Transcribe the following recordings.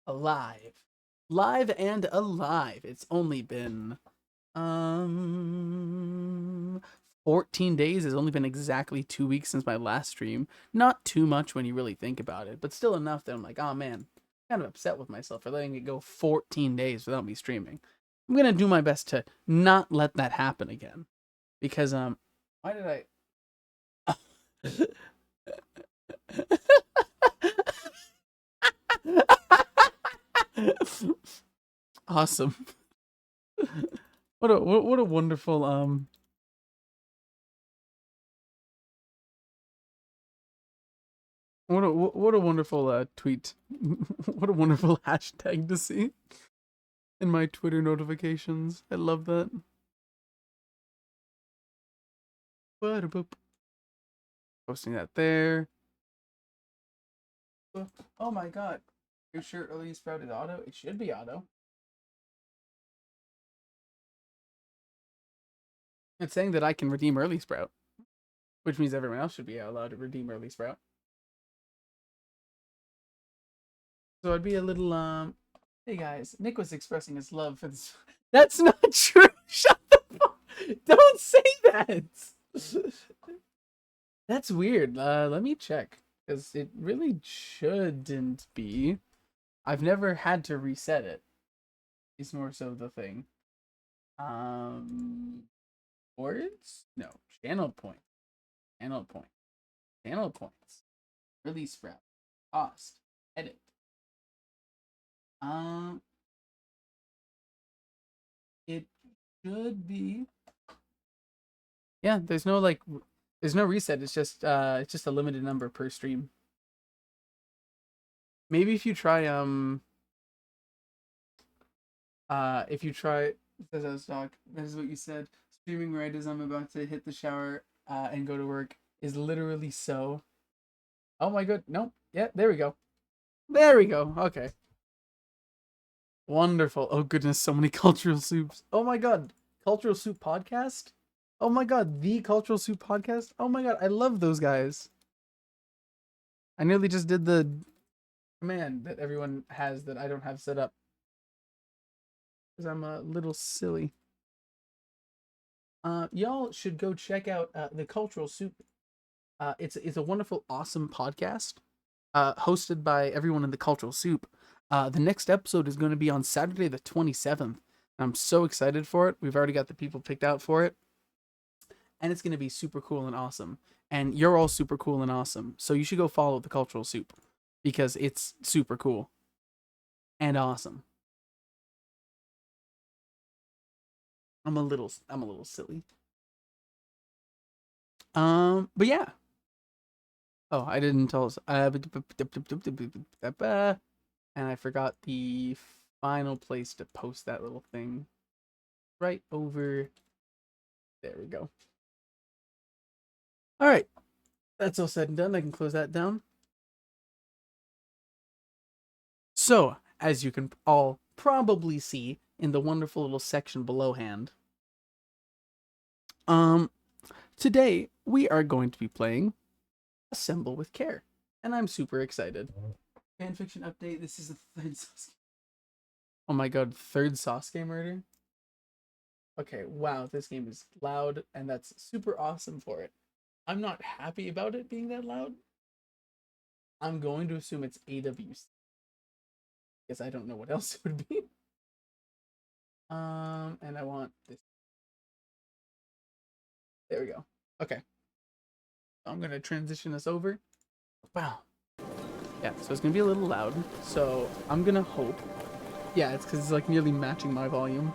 alive. Live and alive. It's only been um 14 days. It's only been exactly 2 weeks since my last stream. Not too much when you really think about it, but still enough that I'm like, oh man, kind of upset with myself for letting it go 14 days without me streaming. I'm gonna do my best to not let that happen again. Because why did I awesome. What a wonderful what a wonderful tweet. What a wonderful hashtag to see in my Twitter notifications. I love that. Boop. Posting that there. Oh my god. Your shirt early sprouted auto? It should be auto. It's saying that I can redeem early sprout, which means everyone else should be allowed to redeem early sprout. So I'd be a little hey guys, Nick was expressing his love for this. That's not true. Shut the fuck. Don't say that. That's weird. Let me check because it really shouldn't be. I've never had to reset it. It's more so the thing. Words? No. Channel point. Channel point. Channel points. Release sprout. Cost. Edit. It should be. Yeah, there's no reset. It's just a limited number per stream. Maybe if you try if you try this is what you said. Streaming right as I'm about to hit the shower and go to work is literally so. Oh my god, nope. Yeah, there we go. There we go. Okay. Wonderful. Oh goodness, so many cultural soups. Oh my god. Cultural Soup Podcast? Oh my god, the Cultural Soup Podcast? Oh my god, I love those guys. I nearly just did the command that everyone has that I don't have set up. Because I'm a little silly. Y'all should go check out the Cultural Soup. It's a wonderful, awesome podcast. Hosted by everyone in the Cultural Soup. The next episode is going to be on Saturday the 27th. I'm so excited for it. We've already got the people picked out for it. And it's going to be super cool and awesome. And you're all super cool and awesome. So you should go follow the Cultural Soup because it's super cool and awesome. I'm a little silly. But yeah. Oh, I didn't tell us. And I forgot the final place to post that little thing. Right over there we go. All right. That's all said and done. I can close that down. So, as you can all probably see in the wonderful little section below hand, today we are going to be playing Assemble with Care, and I'm super excited. Fanfiction update. This is the third Sasuke. Oh my god, third Sasuke murder? Okay, wow, this game is loud, and that's super awesome for it. I'm not happy about it being that loud. I'm going to assume it's AWC. Because I don't know what else it would be. And I want this. There we go. Okay. I'm gonna transition this over. Wow. Yeah, so it's gonna be a little loud. So I'm gonna hope. Yeah, it's because it's like nearly matching my volume.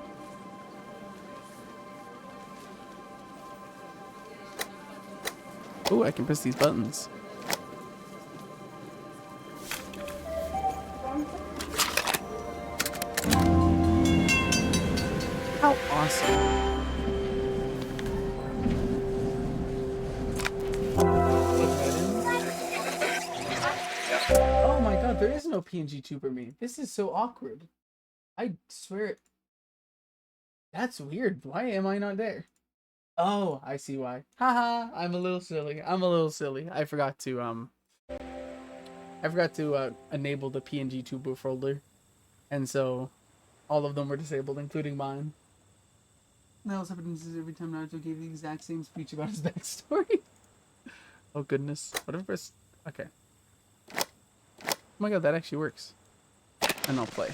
Oh, I can press these buttons. How awesome. Oh my god, there is no PNG tuber me. This is so awkward. I swear. That's weird. Why am I not there? Oh, I see why. Haha, I'm a little silly. I forgot to enable the PNG tuber folder. And so all of them were disabled, including mine. And that also happens every time Naruto gave the exact same speech about his backstory. Oh goodness. Whatever. Okay. Oh my god, that actually works. And I'll play.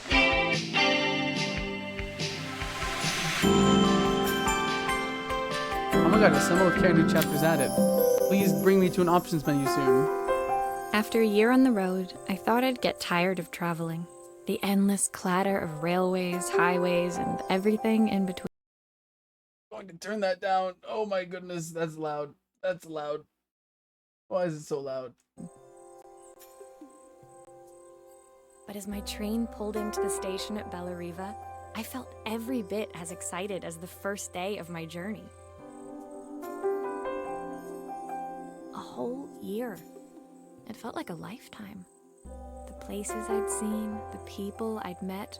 Oh my god, assemble with care, new chapters added. Please bring me to an options menu soon. After a year on the road, I thought I'd get tired of traveling. The endless clatter of railways, highways, and everything in between. I'm going to turn that down. Oh my goodness, that's loud. That's loud. Why is it so loud? But as my train pulled into the station at Bellariva, I felt every bit as excited as the first day of my journey. A whole year. It felt like a lifetime. The places I'd seen, the people I'd met,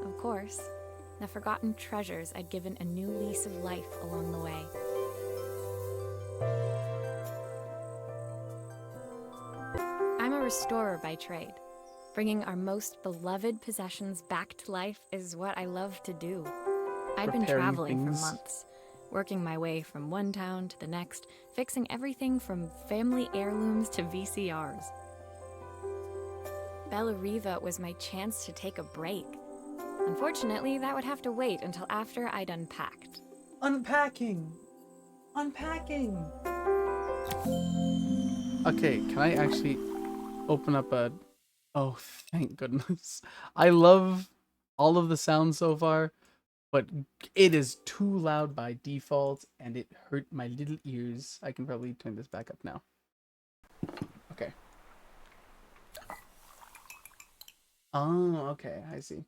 of course, the forgotten treasures I'd given a new lease of life along the way. I'm a restorer by trade. Bringing our most beloved possessions back to life is what I love to do. I'd been Repairing traveling things. for months, working my way from one town to the next, fixing everything from family heirlooms to VCRs. Bellariva was my chance to take a break. Unfortunately, that would have to wait until after I'd unpacked. Unpacking. Unpacking. Okay, can I actually open up a... Oh, thank goodness. I love all of the sounds so far, but it is too loud by default, and it hurt my little ears. I can probably turn this back up now. Okay. Oh, okay, I see.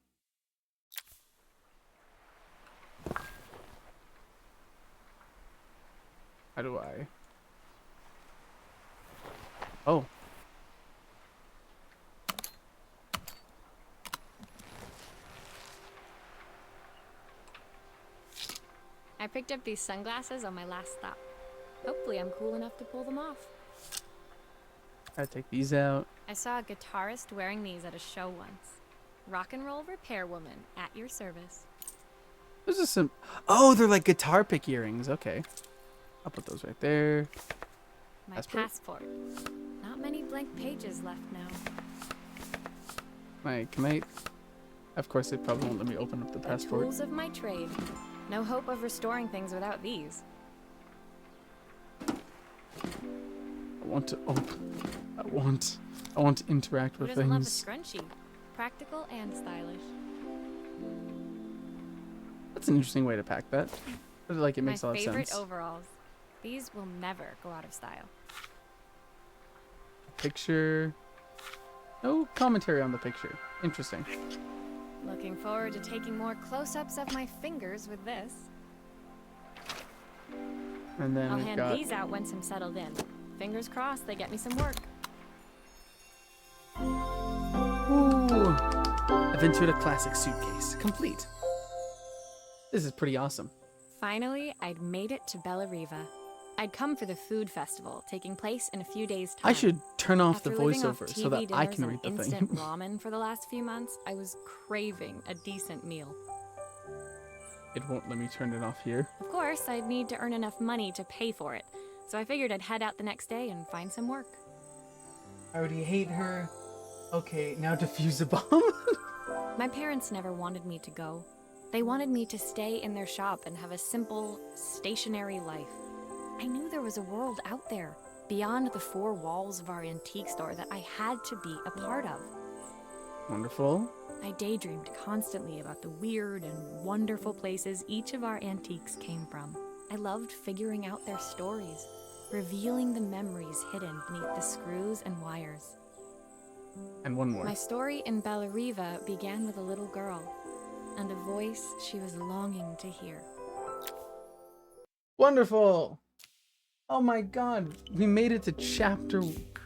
How do I? Oh. I picked up these sunglasses on my last stop. Hopefully I'm cool enough to pull them off. I take these out. I saw a guitarist wearing these at a show once. Rock and roll repair woman, at your service. Those are some... Oh, they're like guitar pick earrings. Okay. I'll put those right there. My Passport? passport. Not many blank pages left now. Can I... Of course, it probably won't let me open up the The passport. tools of my trade. No hope of restoring things without these. I want to open... I want to interact Who with doesn't love a things. scrunchie? Practical and stylish. That's an interesting way to pack that. But like, it makes a My lot of favorite sense. overalls. These will never go out of style. Picture... No commentary on the picture. Interesting. Looking forward to taking more close-ups of my fingers with this. And then I'll we've hand got... these out once I'm settled in. Fingers crossed they get me some work. Ooh! Aventura Classic Suitcase. Complete. This is pretty awesome. Finally, I'd made it to Bellariva. I'd come for the food festival, taking place in a few days' time. I should turn off After the living off voiceover TV so that I dinners can and read the instant thing. ramen for the last few months, I was craving a decent meal. It won't let me turn it off here. Of course, I'd need to earn enough money to pay for it, so I figured I'd head out the next day and find some work. I already hate her. Okay, now defuse a bomb. My parents never wanted me to go. They wanted me to stay in their shop and have a simple, stationary life. I knew there was a world out there, beyond the four walls of our antique store, that I had to be a part of. Wonderful. I daydreamed constantly about the weird and wonderful places each of our antiques came from. I loved figuring out their stories, revealing the memories hidden beneath the screws and wires. And one more. My story in Bellariva began with a little girl, and a voice she was longing to hear. Wonderful. Oh my god. We made it to chapter...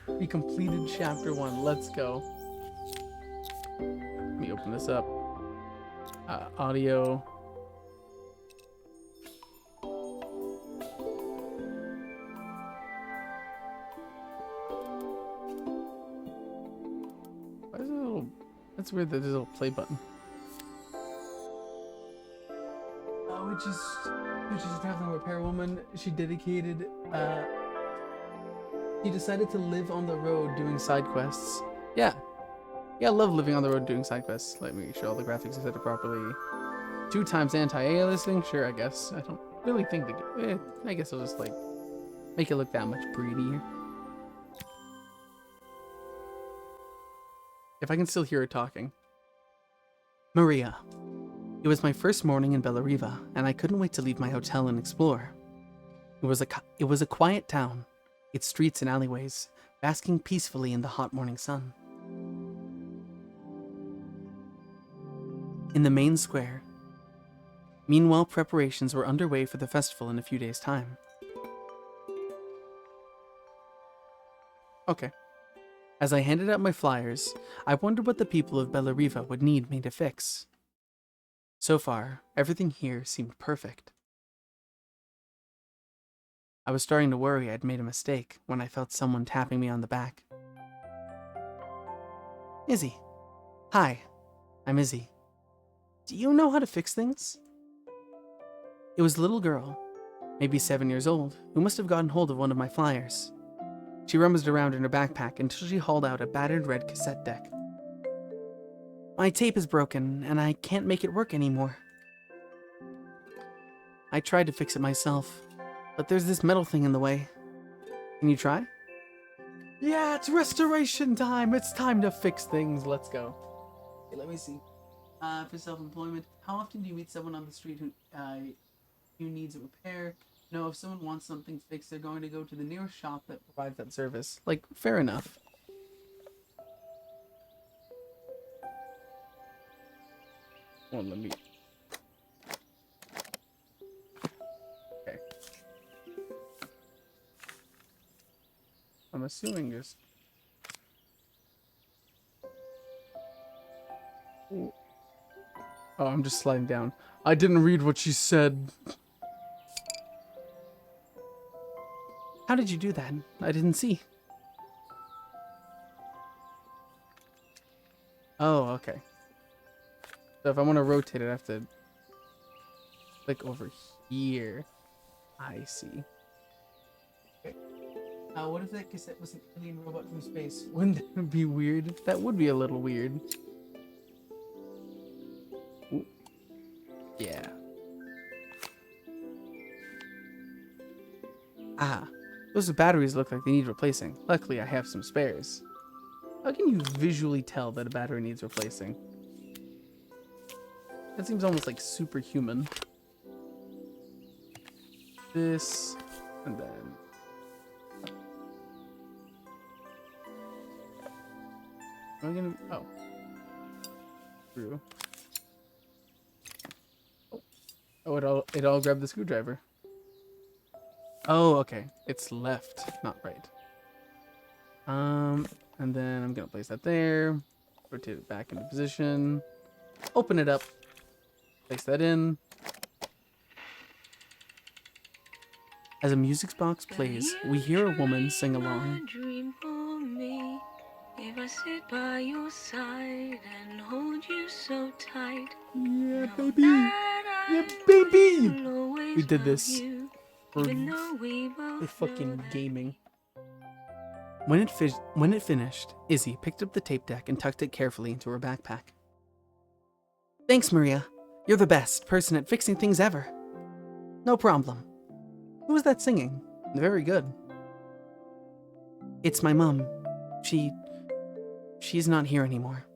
We completed chapter 1. Let's go. Let me open this up. Audio. Why is it a little... That's weird that there's a little play button. she's a traveling repairwoman. She decided to live on the road doing side quests. Yeah. Yeah, I love living on the road doing side quests. Let me make sure all the graphics are set up properly. 2 times anti-aliasing? Sure, I guess. I don't really think I guess I'll just, like, make it look that much prettier. If I can still hear her talking. Maria. It was my first morning in Bellariva, and I couldn't wait to leave my hotel and explore. It was a quiet town, its streets and alleyways basking peacefully in the hot morning sun. In the main square, meanwhile, preparations were underway for the festival in a few days' time. Okay. As I handed out my flyers, I wondered what the people of Bellariva would need me to fix. So far, everything here seemed perfect. I was starting to worry I'd made a mistake when I felt someone tapping me on the back. Izzy. Hi, I'm Izzy. Do you know how to fix things? It was a little girl, maybe 7 years old, who must have gotten hold of one of my flyers. She rummaged around in her backpack until she hauled out a battered red cassette deck. My tape is broken, and I can't make it work anymore. I tried to fix it myself, but there's this metal thing in the way. Can you try? Yeah, it's restoration time! It's time to fix things! Let's go. Okay, let me see. For self-employment, how often do you meet someone on the street who needs a repair? No, if someone wants something fixed, they're going to go to the nearest shop that provides that service. Like, fair enough. Well, let me... Okay. I'm assuming just... Ooh. Oh, I'm just sliding down. I didn't read what she said. How did you do that? I didn't see. Oh, okay. So if I want to rotate it, I have to click over here. I see. Okay. What if that cassette was an alien robot from space? Wouldn't that be weird? That would be a little weird. Ooh. Yeah. Ah. Those batteries look like they need replacing. Luckily, I have some spares. How can you visually tell that a battery needs replacing? That seems almost like superhuman. This, and then... Am I gonna... Oh. Screw. Oh, it all grabbed the screwdriver. Oh, okay. It's left, not right. And then I'm gonna place that there. Rotate it back into position. Open it up. Place that in. As a music box plays, we hear a woman sing along. Dream for me, if I sit by your side and hold you so tight. Yeah, baby. Yeah, baby. We did this for fucking gaming. When it finished, Izzy picked up the tape deck and tucked it carefully into her backpack. Thanks, Maria. You're the best person at fixing things ever. No problem. Who was that singing? Very good. It's my mum. She's not here anymore.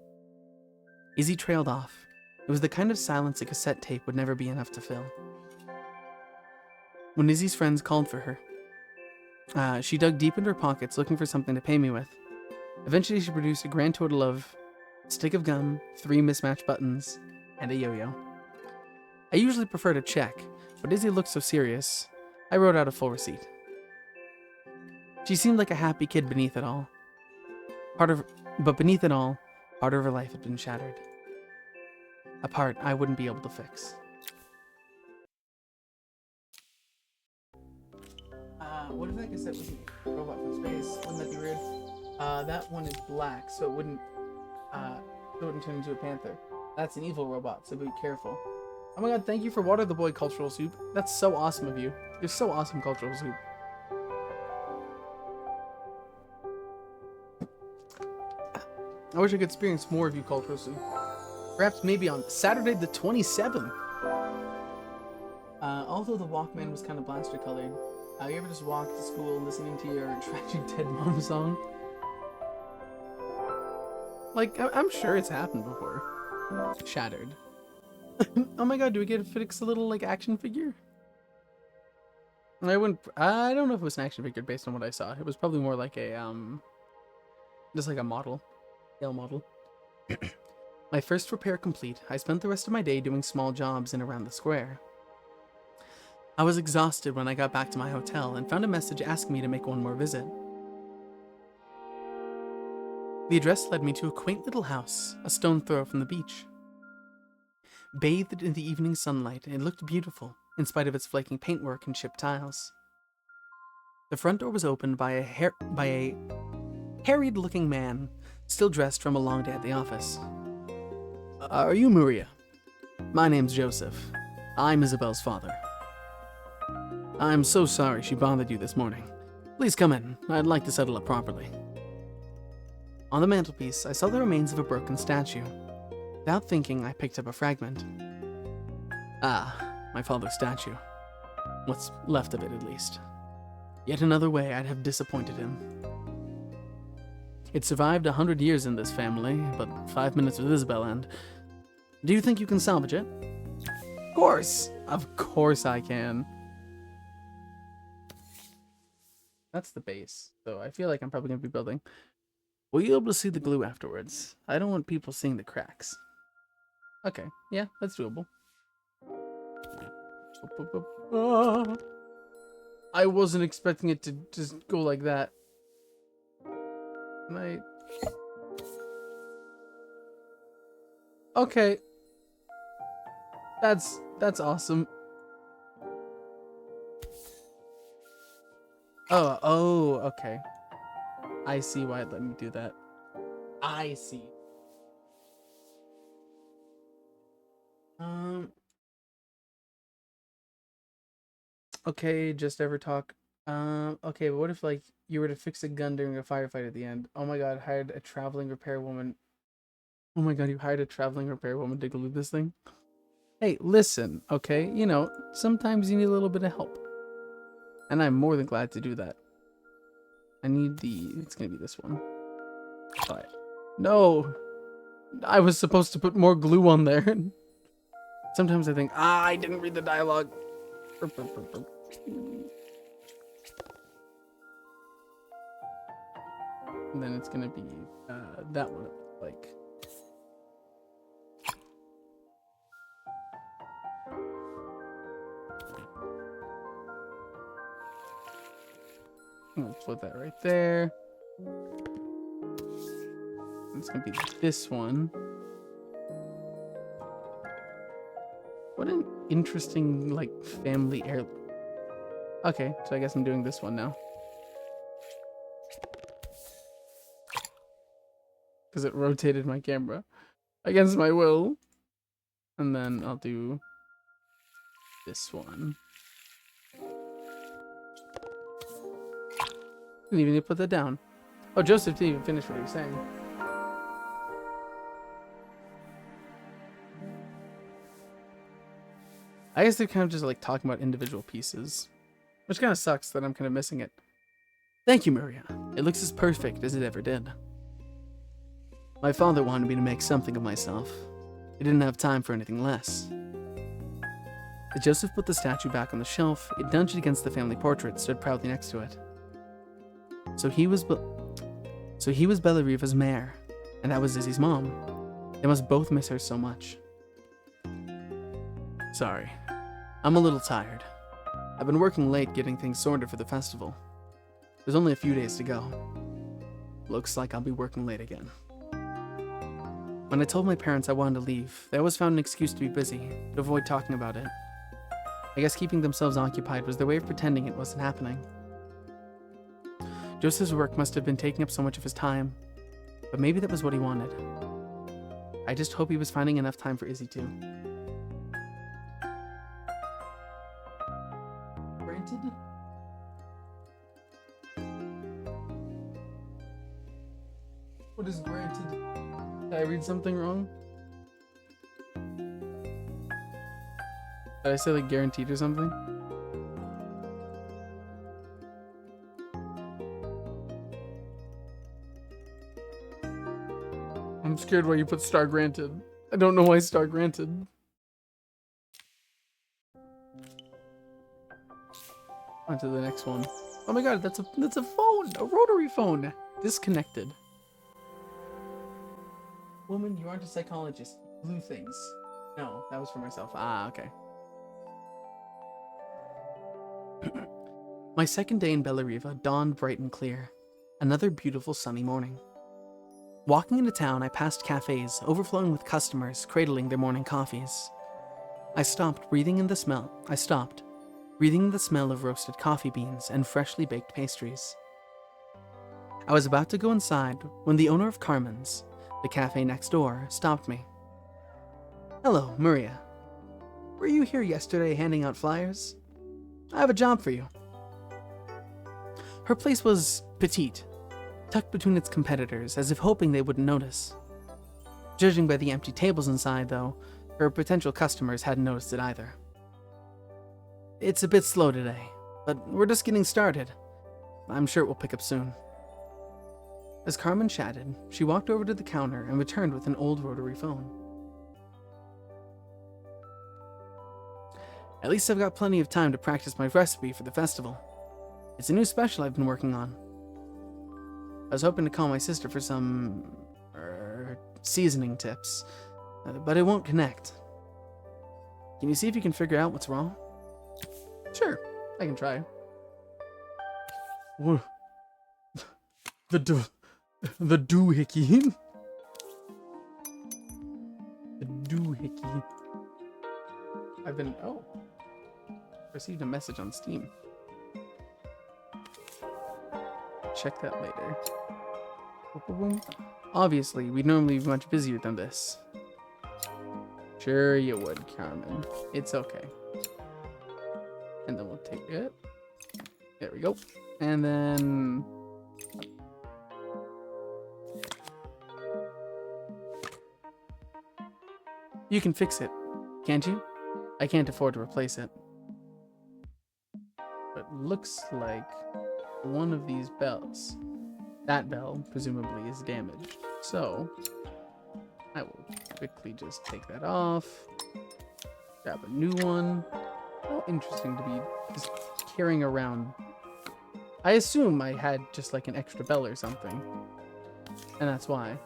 Izzy trailed off. It was the kind of silence a cassette tape would never be enough to fill. When Izzy's friends called for her, she dug deep into her pockets looking for something to pay me with. Eventually, she produced a grand total of a stick of gum, 3 mismatched buttons, and a yo-yo. I usually prefer to check, but Izzy looked so serious, I wrote out a full receipt. She seemed like a happy kid beneath it all. But beneath it all, part of her life had been shattered. A part I wouldn't be able to fix. What if that cassette was a robot from space? Wouldn't that be weird? That one is black, so it wouldn't turn into a panther. That's an evil robot, so be careful. Oh my god, thank you for Water the Boy Cultural Soup. That's so awesome of you. You're so awesome, Cultural Soup. I wish I could experience more of you, Cultural Soup. Perhaps maybe on Saturday the 27th. Although the Walkman was kind of blaster colored, you ever just walk to school listening to your Tragic Dead Mom song? Like, I'm sure it's happened before. Shattered. Oh my god, do we get to fix a little, like, action figure? I don't know if it was an action figure based on what I saw. It was probably more like a, just like a model. Scale model. My first repair complete, I spent the rest of my day doing small jobs in around the square. I was exhausted when I got back to my hotel and found a message asking me to make one more visit. The address led me to a quaint little house, a stone throw from the beach. Bathed in the evening sunlight, it looked beautiful, in spite of its flaking paintwork and chipped tiles. The front door was opened by a harried-looking man, still dressed from a long day at the office. Are you Maria? My name's Joseph. I'm Isabel's father. I'm so sorry she bothered you this morning. Please come in. I'd like to settle it properly. On the mantelpiece, I saw the remains of a broken statue. Without thinking, I picked up a fragment. Ah, my father's statue. What's left of it, at least. Yet another way I'd have disappointed him. It survived 100 years in this family, but 5 minutes with Isabel and... Do you think you can salvage it? Of course! Of course I can. That's the base, so I feel like I'm probably going to be building. Will you be able to see the glue afterwards? I don't want people seeing the cracks. Okay, yeah, that's doable. I wasn't expecting it to just go like that. Okay. That's awesome. Oh, okay. I see why it let me do that. I see. Okay, just ever talk. Okay, but what if, like, you were to fix a gun during a firefight at the end? Oh my god, hired a traveling repair woman. Oh my god, you hired a traveling repair woman to glue this thing? Hey, listen, okay? You know, sometimes you need a little bit of help. And I'm more than glad to do that. I need it's gonna be this one. But no! I was supposed to put more glue on there. Sometimes I think, I didn't read the dialogue. And then it's gonna be that one, like. I'm gonna put that right there. It's gonna be this one. What an interesting, like, family heirloom. Okay, so I guess I'm doing this one now. Because it rotated my camera against my will. And then I'll do this one. Didn't even need to put that down. Oh, Joseph didn't even finish what he was saying. I guess they're kind of just like talking about individual pieces. Which kind of sucks that I'm kind of missing it. Thank you, Maria. It looks as perfect as it ever did. My father wanted me to make something of myself. He didn't have time for anything less. As Joseph put the statue back on the shelf, it nudged against the family portrait, stood proudly next to it. So he was Bellariva's mayor, and that was Izzy's mom. They must both miss her so much. Sorry, I'm a little tired. I've been working late getting things sorted for the festival. There's only a few days to go. Looks like I'll be working late again. When I told my parents I wanted to leave, they always found an excuse to be busy, to avoid talking about it. I guess keeping themselves occupied was their way of pretending it wasn't happening. Joseph's work must have been taking up so much of his time, but maybe that was what he wanted. I just hope he was finding enough time for Izzy too. read something wrong? Did I say like guaranteed or something? I'm scared why you put star granted. I don't know why star granted. On to the next one. Oh my god, that's a phone! A rotary phone! Disconnected. Woman, you aren't a psychologist. Blue things. No, that was for myself. Ah, okay. My second day in Bellariva dawned bright and clear. Another beautiful sunny morning. Walking into town, I passed cafes overflowing with customers cradling their morning coffees. I stopped, breathing in the smell of roasted coffee beans and freshly baked pastries. I was about to go inside when the owner of Carmen's, the cafe next door, stopped me. Hello, Maria. Were you here yesterday handing out flyers? I have a job for you. Her place was petite, tucked between its competitors as if hoping they wouldn't notice. Judging by the empty tables inside, though, her potential customers hadn't noticed it either. It's a bit slow today, but we're just getting started. I'm sure it will pick up soon. As Carmen chatted, she walked over to the counter and returned with an old rotary phone. At least I've got plenty of time to practice my recipe for the festival. It's a new special I've been working on. I was hoping to call my sister for some seasoning tips, but it won't connect. Can you see if you can figure out what's wrong? Sure, I can try. Whoa. The doohickey. The doohickey. Received a message on Steam. Check that later. Obviously, we'd normally be much busier than this. Sure you would, Carmen. It's okay. And then we'll take it. There we go. And then... You can fix it, can't you? I can't afford to replace it. But looks like one of these bells, that bell, presumably is damaged. So, I will quickly just take that off. Grab a new one. How interesting to be just carrying around. I assume I had just like an extra bell or something. And that's why.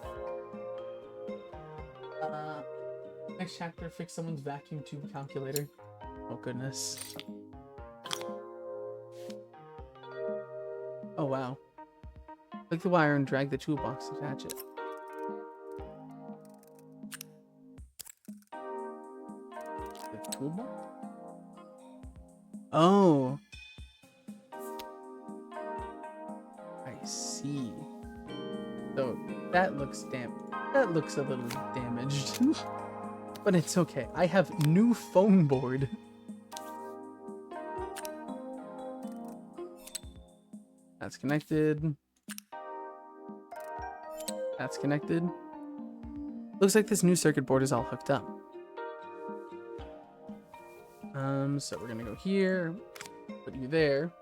Next chapter, fix someone's vacuum tube calculator. Oh goodness. Oh wow. Click the wire and drag the toolbox to attach it. The toolbox? Oh. I see. So that looks that looks a little damaged. But it's okay. I have new phone board. That's connected. That's connected. Looks like this new circuit board is all hooked up. So we're gonna go here. Put you there.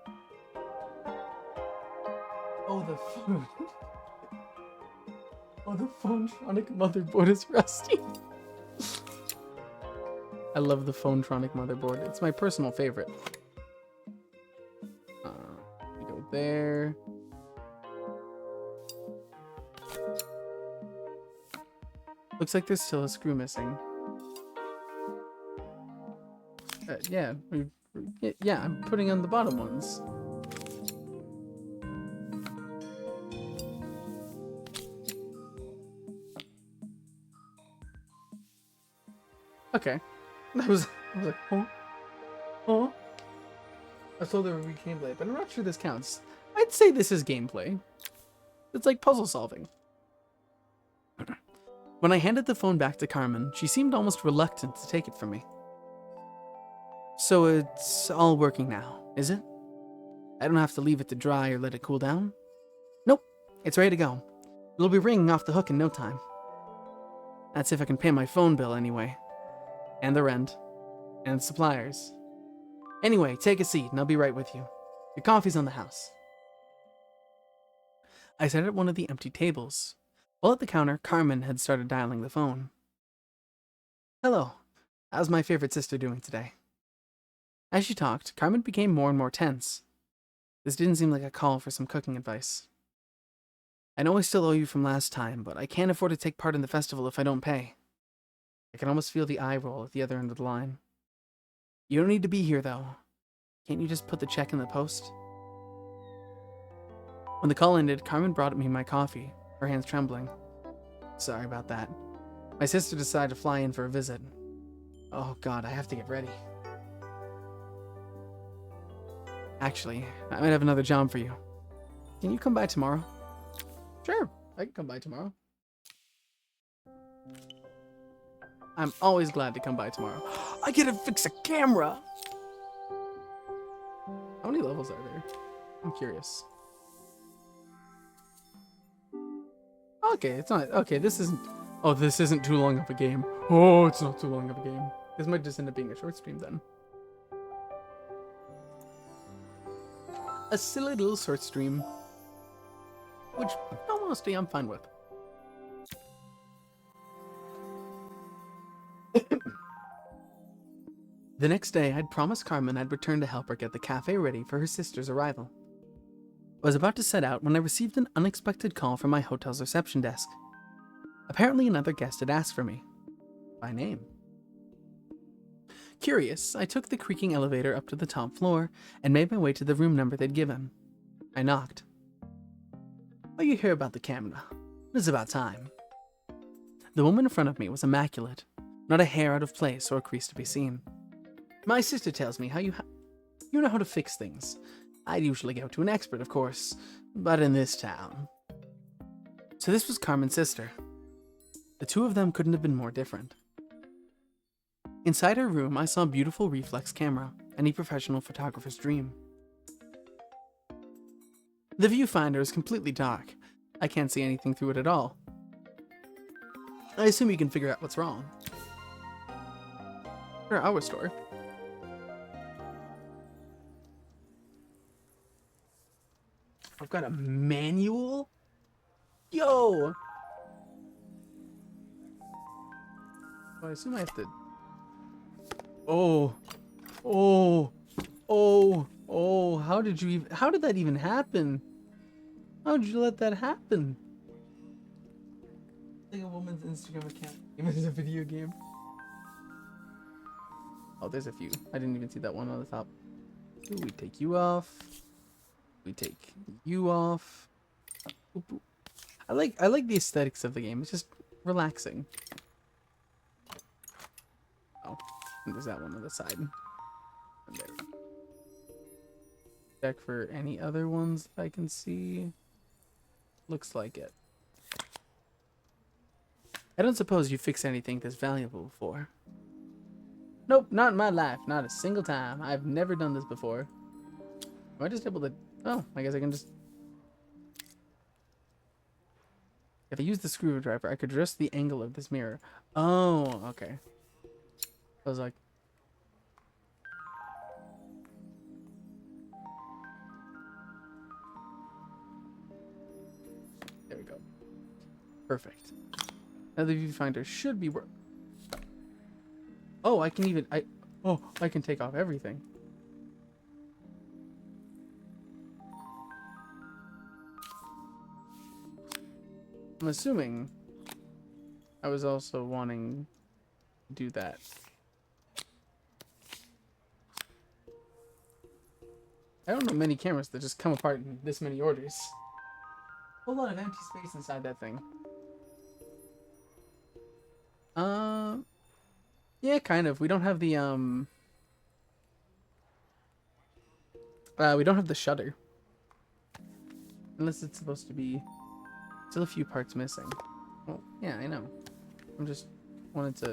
Oh, the phone. Oh, the Phonetronic motherboard is rusty. I love the Phonetronic motherboard. It's my personal favorite. We go there. Looks like there's still a screw missing. Yeah, I'm putting on the bottom ones. Okay. I was like, oh. I thought there would be gameplay, but I'm not sure this counts. I'd say this is gameplay. It's like puzzle solving. When I handed the phone back to Carmen, she seemed almost reluctant to take it from me. So it's all working now, is it? I don't have to leave it to dry or let it cool down? Nope, it's ready to go. It'll be ringing off the hook in no time. That's if I can pay my phone bill anyway. And the rent. And suppliers. Anyway, take a seat and I'll be right with you. Your coffee's on the house. I sat at one of the empty tables. While at the counter, Carmen had started dialing the phone. Hello. How's my favorite sister doing today? As she talked, Carmen became more and more tense. This didn't seem like a call for some cooking advice. I know I still owe you from last time, but I can't afford to take part in the festival if I don't pay. I can almost feel the eye roll at the other end of the line. You don't need to be here, though. Can't you just put the check in the post? When the call ended, Carmen brought me my coffee, her hands trembling. Sorry about that. My sister decided to fly in for a visit. Oh God, I have to get ready. Actually, I might have another job for you. Can you come by tomorrow? Sure, I can come by tomorrow. I'm always glad to come by tomorrow. I get to fix a camera! How many levels are there? I'm curious. Okay, it's not. Okay, this isn't. Oh, this isn't too long of a game. Oh, it's not too long of a game. This might just end up being a short stream then. A silly little short stream. Which, in all honesty, I'm fine with. The next day, I'd promised Carmen I'd return to help her get the cafe ready for her sister's arrival. I was about to set out when I received an unexpected call from my hotel's reception desk. Apparently another guest had asked for me. By name. Curious, I took the creaking elevator up to the top floor and made my way to the room number they'd given. I knocked. Oh, you hear about the camera. It's about time. The woman in front of me was immaculate, not a hair out of place or a crease to be seen. My sister tells me how you know how to fix things. I'd usually go to an expert, of course, but in this town. So this was Carmen's sister. The two of them couldn't have been more different. Inside her room, I saw a beautiful reflex camera, any professional photographer's dream. The viewfinder is completely dark. I can't see anything through it at all. I assume you can figure out what's wrong. Sure, our store. I've got a manual? Yo! I assume I have to... Oh, how did that even happen? How did you let that happen? Like a woman's Instagram account. Even as a video game. Oh, there's a few. I didn't even see that one on the top. Ooh, we take you off. We take you off. Boop, boop. I like the aesthetics of the game. It's just relaxing. Oh, and there's that one on the side. And there. Check for any other ones I can see. Looks like it. I don't suppose you fixed anything this valuable before. Nope, not in my life. Not a single time. I've never done this before. Am I just able to... Oh, I guess I can just... If I use the screwdriver, I could adjust the angle of this mirror. Oh, okay. I was like... There we go. Perfect. Now the viewfinder should be work. Oh, I can even... I can take off everything. I'm assuming I was also wanting to do that. I don't know many cameras that just come apart in this many orders. A whole lot of empty space inside that thing. Yeah, kind of. We don't have the, we don't have the shutter. Unless it's supposed to be... Still a few parts missing. Well, yeah, I know. I'm just wanted to...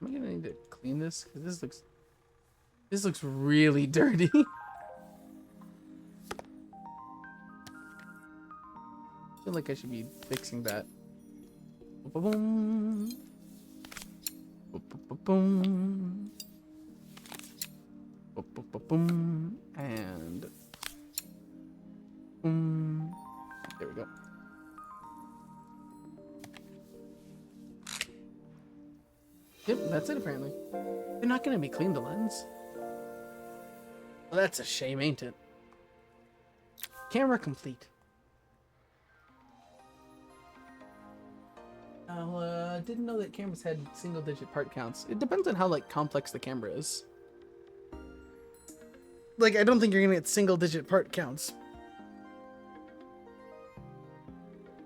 Am I gonna need to clean this? Because this looks really dirty. feel like I should be fixing that. Boom. Boom. Boom. And boom. There we go. Yep, that's it apparently. They're not gonna be clean the lens. Well, that's a shame, ain't it? Camera complete. Didn't know that cameras had single-digit part counts. It depends on how like complex the camera is. Like, I don't think you're gonna get single-digit part counts,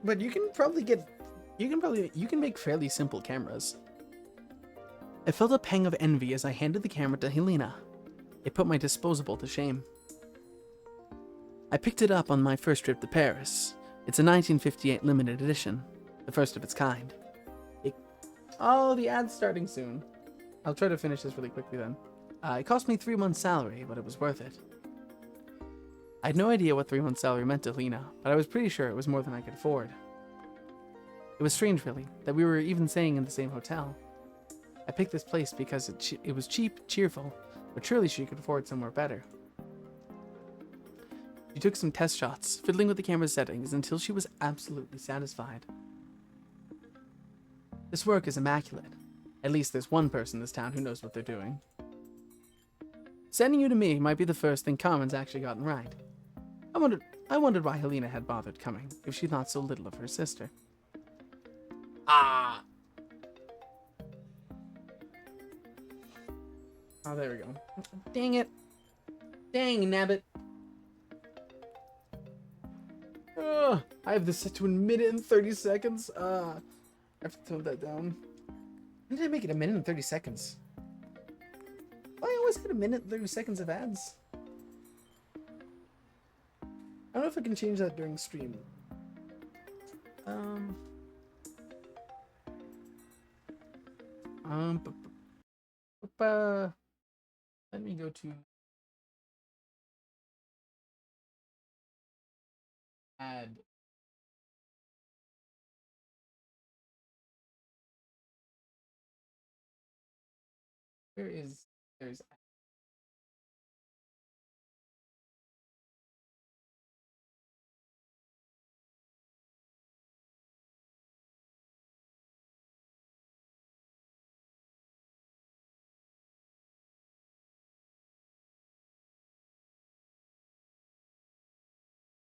but you can probably get. You can make fairly simple cameras. I felt a pang of envy as I handed the camera to Helena. It put my disposable to shame. I picked it up on my first trip to Paris. It's a 1958 limited edition, the first of its kind. Oh, the ad's starting soon. I'll try to finish this really quickly then. It cost me 3 months' salary, but it was worth it. I had no idea what 3 months' salary meant to Helena, but I was pretty sure it was more than I could afford. It was strange, really, that we were even staying in the same hotel. I picked this place because it was cheap, cheerful, but surely she could afford somewhere better. She took some test shots, fiddling with the camera settings until she was absolutely satisfied. This work is immaculate. At least there's one person in this town who knows what they're doing. Sending you to me might be the first thing Carmen's actually gotten right. I wondered why Helena had bothered coming, if she thought so little of her sister. Ah! Oh, there we go. Dang it. Dang, nabbit. I have this set to 1 minute and 30 seconds. I have to tone that down. When did I make it 1 minute and 30 seconds? Why I always get 1 minute and 30 seconds of ads? I don't know if I can change that during stream. Let me go to ad. There's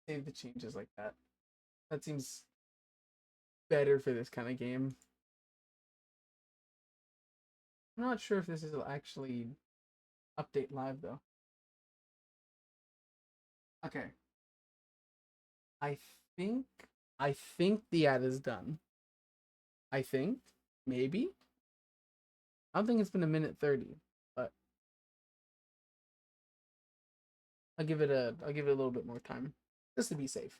save the changes like that. That seems better for this kind of game. I'm not sure if this is actually update live though. Okay. I think the ad is done. I think, maybe. I don't think it's been 1 minute 30, but I'll give it a little bit more time just to be safe.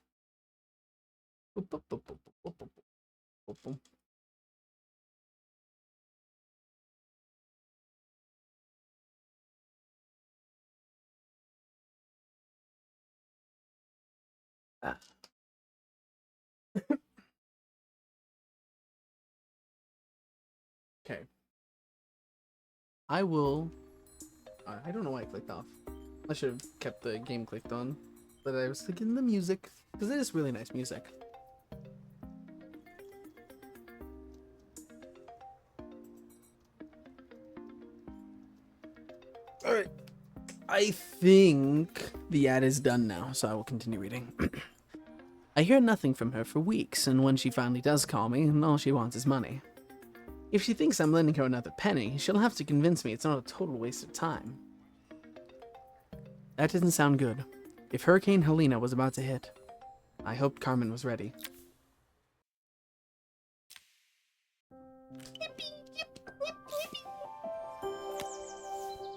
Ah. Okay. I will. I don't know why I clicked off. I should have kept the game clicked on, but I was thinking the music because it is really nice music. All right. I think the ad is done now, so I will continue reading. I hear nothing from her for weeks, and when she finally does call me, all she wants is money. If she thinks I'm lending her another penny, she'll have to convince me it's not a total waste of time. That didn't sound good. If Hurricane Helena was about to hit, I hoped Carmen was ready.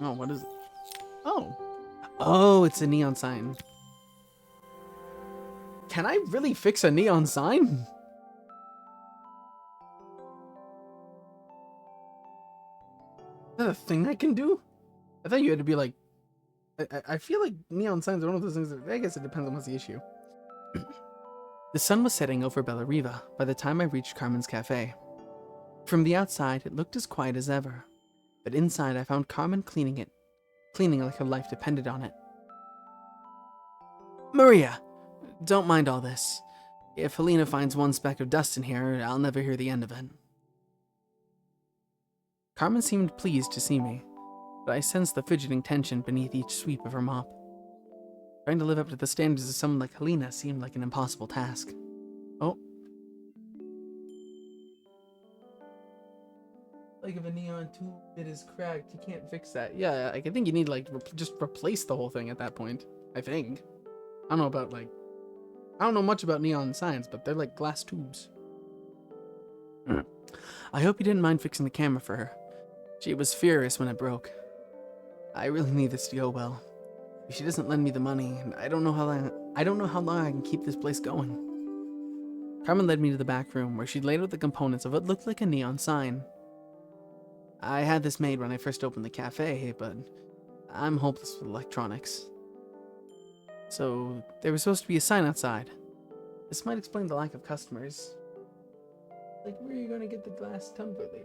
Oh, what is it? Oh, it's a neon sign. Can I really fix a neon sign? Is that a thing I can do? I thought you had to be like... I feel like neon signs are one of those things that... I guess it depends on what's the issue. The sun was setting over Bellariva by the time I reached Carmen's cafe. From the outside, it looked as quiet as ever, but inside I found Carmen cleaning like her life depended on it. Maria, don't mind all this. If Helena finds one speck of dust in here, I'll never hear the end of it. Carmen seemed pleased to see me, but I sensed the fidgeting tension beneath each sweep of her mop. Trying to live up to the standards of someone like Helena seemed like an impossible task. Oh. Like if a neon tube bit is cracked, you can't fix that. Yeah, I think you need like just replace the whole thing at that point. I think. I don't know about like. I don't know much about neon signs, but they're like glass tubes. I hope you didn't mind fixing the camera for her. She was furious when it broke. I really need this to go well. If she doesn't lend me the money, I don't know how long I can keep this place going. Carmen led me to the back room where she laid out the components of what looked like a neon sign. I had this made when I first opened the cafe, but I'm hopeless with electronics. So, there was supposed to be a sign outside. This might explain the lack of customers. Like, where are you gonna get the glass tumbler lady?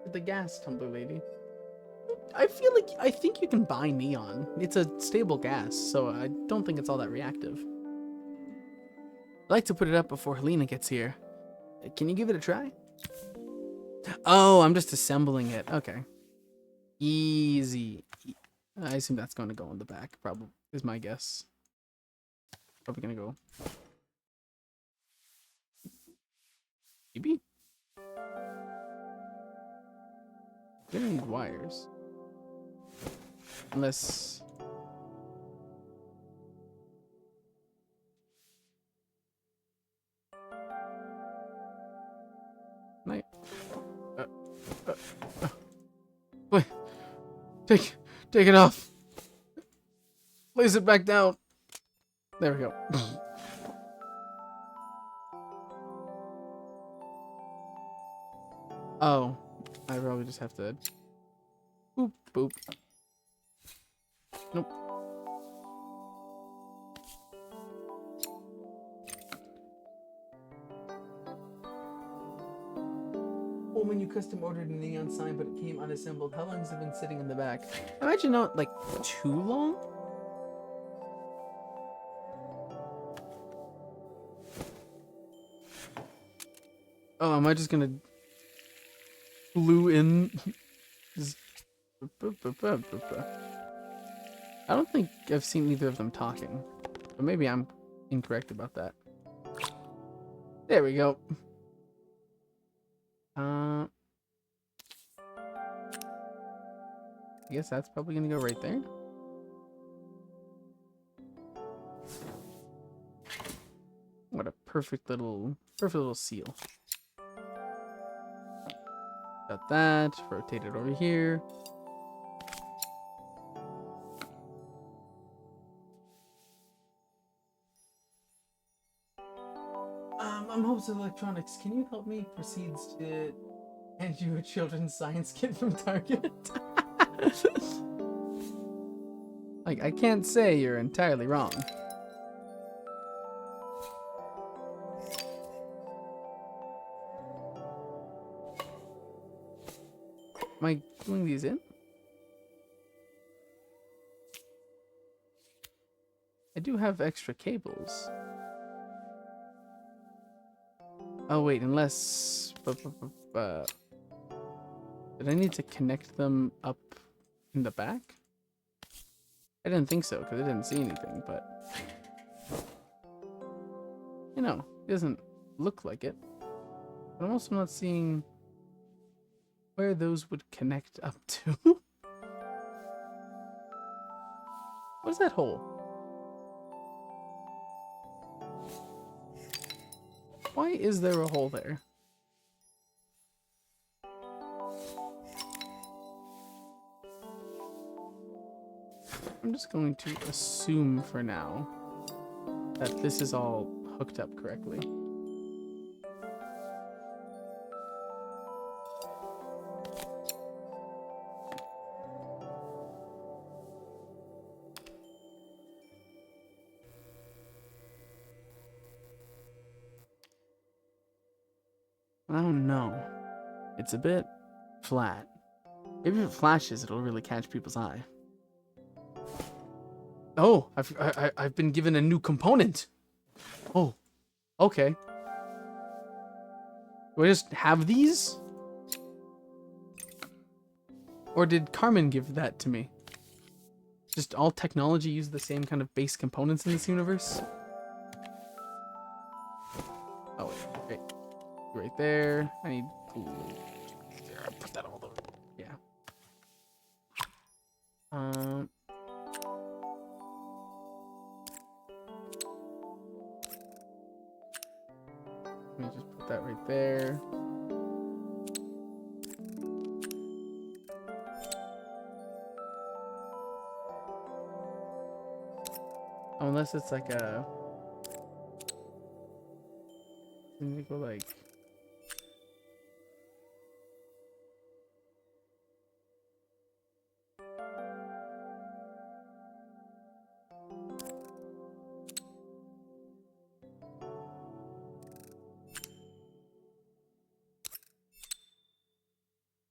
Or the gas tumbler lady? I think you can buy neon. It's a stable gas, so I don't think it's all that reactive. I'd like to put it up before Helena gets here. Can you give it a try? Oh, I'm just assembling it. Okay. Easy. I assume that's going to go in the back, probably, is my guess. Probably going to go. Maybe? Gonna need wires. Unless... Night. Wait. Take it off. Place it back down. There we go. Oh. I probably just have to... Boop, boop. Nope. When you custom ordered a neon sign, but it came unassembled. How long has it been sitting in the back? I imagine not like too long. Oh, am I just gonna glue in? I don't think I've seen either of them talking, but maybe I'm incorrect about that. There we go. I guess that's probably gonna go right there. What a perfect little seal. Got that. Rotate it over here. I'm Hopes of Electronics. Can you help me? Proceeds to hand you a children's science kit from Target. Like, I can't say you're entirely wrong. Am I gluing these in? I do have extra cables. Oh wait, unless... Did I need to connect them up in the back? I didn't think so, because I didn't see anything, but... You know, it doesn't look like it. But I'm also not seeing where those would connect up to. What is that hole? Why is there a hole there? I'm just going to assume for now that this is all hooked up correctly. I don't know. It's a bit flat. Maybe if it flashes, it'll really catch people's eye. Oh, I've been given a new component. Oh, okay. Do I just have these? Or did Carmen give that to me? Just all technology use the same kind of base components in this universe? Oh, wait. Okay. Right there. I need... Ooh. There, put that all over. Yeah. Let me just put that right there. Unless it's like a... Let me go like...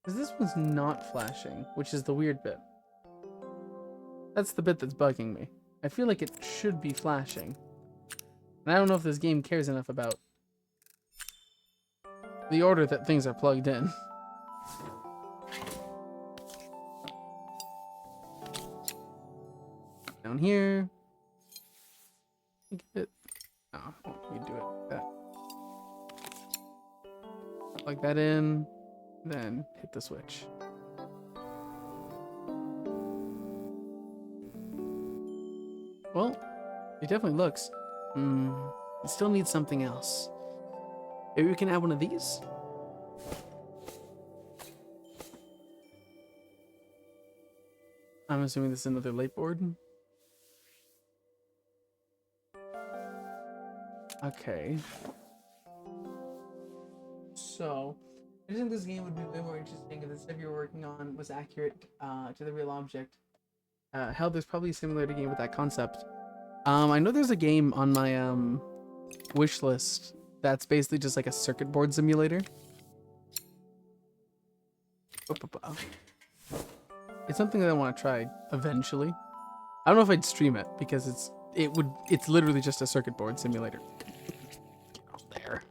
Because this one's not flashing, which is the weird bit. That's the bit that's bugging me. I feel like it should be flashing. And I don't know if this game cares enough about the order that things are plugged in. Down here. Think of it. Oh, we do it like that. Plug that in, then hit the switch. Well, it definitely looks. It still needs something else. Maybe we can add one of these? I'm assuming this is another light board. Okay. So, I just think this game would be way more interesting if the stuff you're working on was accurate to the real object. Hell, there's probably a similar game with that concept. I know there's a game on my wish list that's basically just like a circuit board simulator. It's something that I want to try eventually. I don't know if I'd stream it because it's literally just a circuit board simulator. Get off there.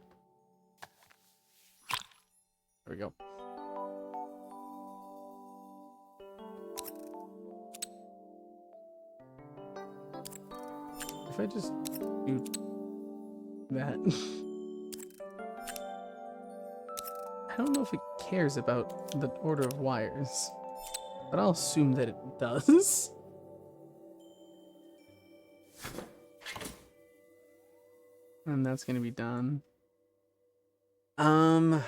There we go. If I just do that. I don't know if it cares about the order of wires, but I'll assume that it does. And that's gonna be done. What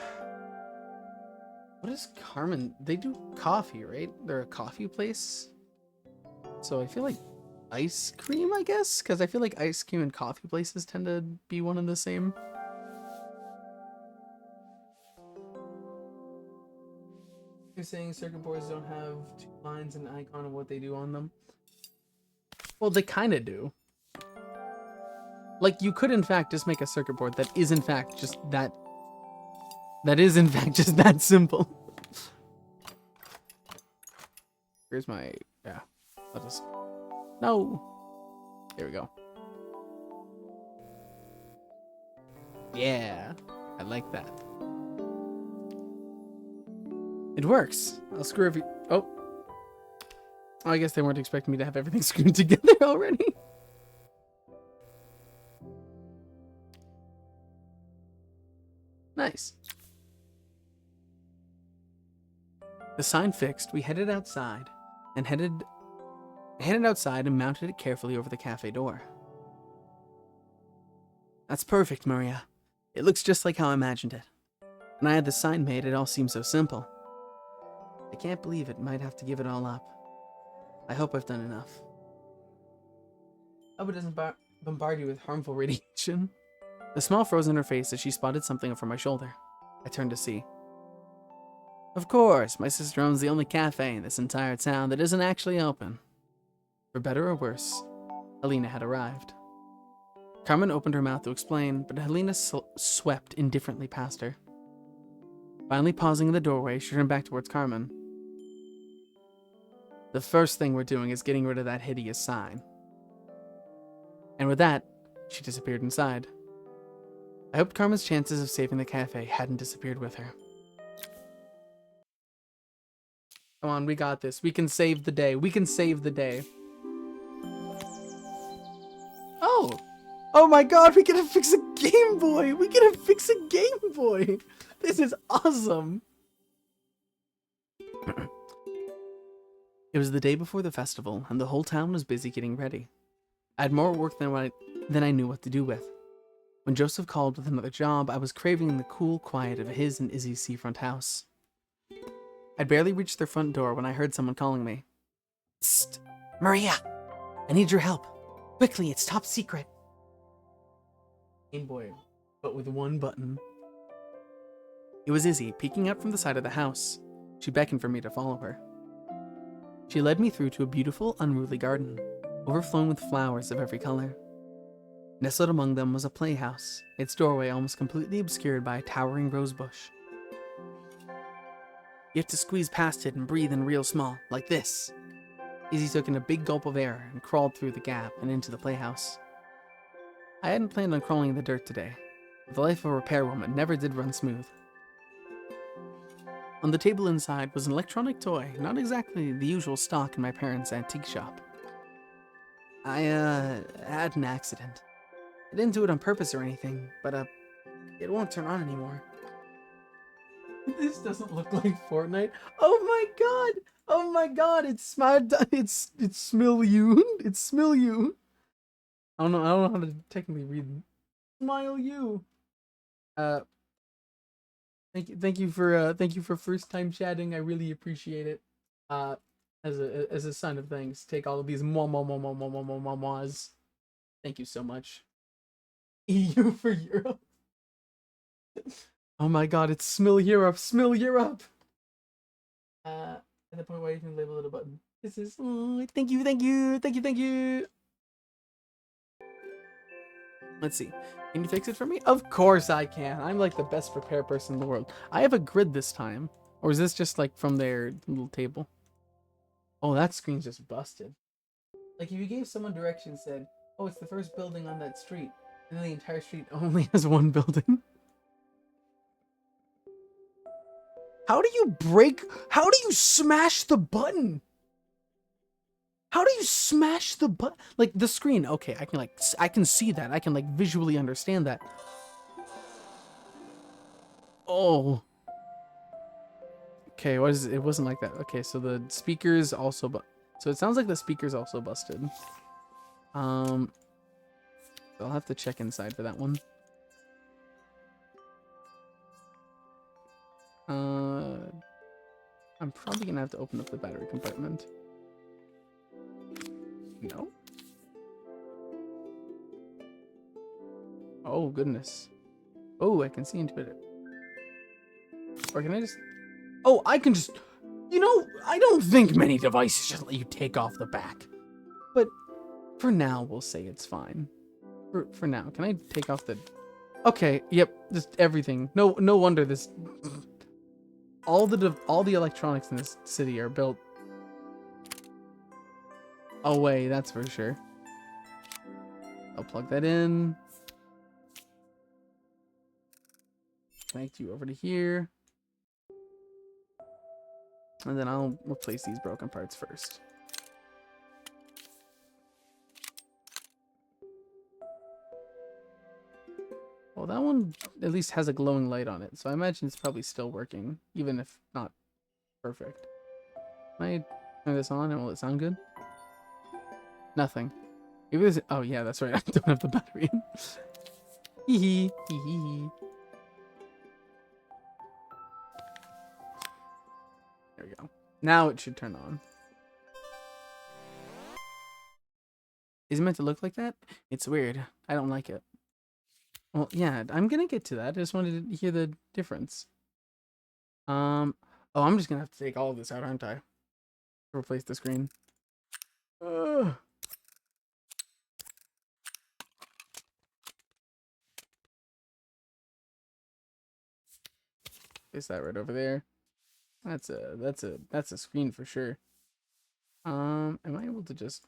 is Carmen? They do coffee, right? They're a coffee place. So I feel like ice cream, I guess? Because I feel like ice cream and coffee places tend to be one and the same. You're saying circuit boards don't have two lines and an icon of what they do on them? Well, they kind of do. Like, you could in fact just make a circuit board that is in fact just that. That is in fact just that simple. Here's my... Yeah. I'll just... No! There we go. Yeah. I like that. It works. I'll screw every... Oh. I guess they weren't expecting me to have everything screwed together already. Nice. The sign fixed, we headed outside and mounted it carefully over the cafe door. That's perfect, Maria. It looks just like how I imagined it. When I had the sign made, it all seemed so simple. I can't believe it. Might have to give it all up. I hope I've done enough. I hope it doesn't bombard you with harmful radiation. The smile froze on her face as she spotted something over my shoulder. I turned to see. Of course, my sister owns the only cafe in this entire town that isn't actually open. For better or worse, Helena had arrived. Carmen opened her mouth to explain, but Helena swept indifferently past her. Finally pausing in the doorway, she turned back towards Carmen. The first thing we're doing is getting rid of that hideous sign. And with that, she disappeared inside. I hoped Carmen's chances of saving the cafe hadn't disappeared with her. Come on, we got this. We can save the day. We can save the day. Oh! Oh my god, we get to fix a Game Boy! We get to fix a Game Boy! This is awesome! It was the day before the festival, and the whole town was busy getting ready. I had more work than I knew what to do with. When Joseph called with another job, I was craving the cool quiet of his and Izzy's seafront house. I'd barely reached their front door when I heard someone calling me. Psst! Maria! I need your help. Quickly, it's top secret. Game Boy, but with one button. It was Izzy, peeking out from the side of the house. She beckoned for me to follow her. She led me through to a beautiful, unruly garden, overflowing with flowers of every color. Nestled among them was a playhouse, its doorway almost completely obscured by a towering rose bush. You have to squeeze past it and breathe in real small, like this. Izzy took in a big gulp of air and crawled through the gap and into the playhouse. I hadn't planned on crawling in the dirt today, but the life of a repairwoman never did run smooth. On the table inside was an electronic toy, not exactly the usual stock in my parents' antique shop. I had an accident. I didn't do it on purpose or anything, but it won't turn on anymore. This doesn't look like Fortnite. Oh my god! Oh my god! It's Smilyoon. It's Smilyoon. I don't know how to technically read Smile you. Thank you for first time chatting. I really appreciate it. As a sign of thanks, take all of these mwahs. Thank you so much. EU for Europe. Oh my god, it's Smil Europe. Smil Europe. At the point where you can label it a button. This is thank you. Let's see. Can you fix it for me? Of course I can. I'm like the best repair person in the world. I have a grid this time. Or is this just like from their little table? Oh, that screen's just busted. Like if you gave someone directions, said, oh, it's the first building on that street. And then the entire street only has one building. How do you smash the button? How do you smash the button? Like the screen, okay, I can see that. I can like visually understand that. Oh. Okay, what is it? It wasn't like that. Okay, so the speakers also so it sounds like the speakers also busted. I'll have to check inside for that one. I'm probably gonna have to open up the battery compartment. No? Oh, goodness. Oh, I can see into it. Or can I just... Oh, I can just... You know, I don't think many devices just let you take off the back. But for now, we'll say it's fine. For now. Can I take off the... Okay, yep, just everything. No wonder this... All the electronics in this city are built away, that's for sure. I'll plug that in. Connect you over to here. And then I'll replace these broken parts first. Well, that one at least has a glowing light on it, so I imagine it's probably still working, even if not perfect. Can I turn this on and will it sound good? Nothing. Maybe there's... Oh yeah, that's right. I don't have the battery in. Hee hee. There we go. Now it should turn on. Is it meant to look like that? It's weird. I don't like it. Well, yeah, I'm gonna get to that. I just wanted to hear the difference. Oh, I'm just gonna have to take all of this out, aren't I? Replace the screen. Ugh. Is that right over there? That's a screen for sure. Am I able to just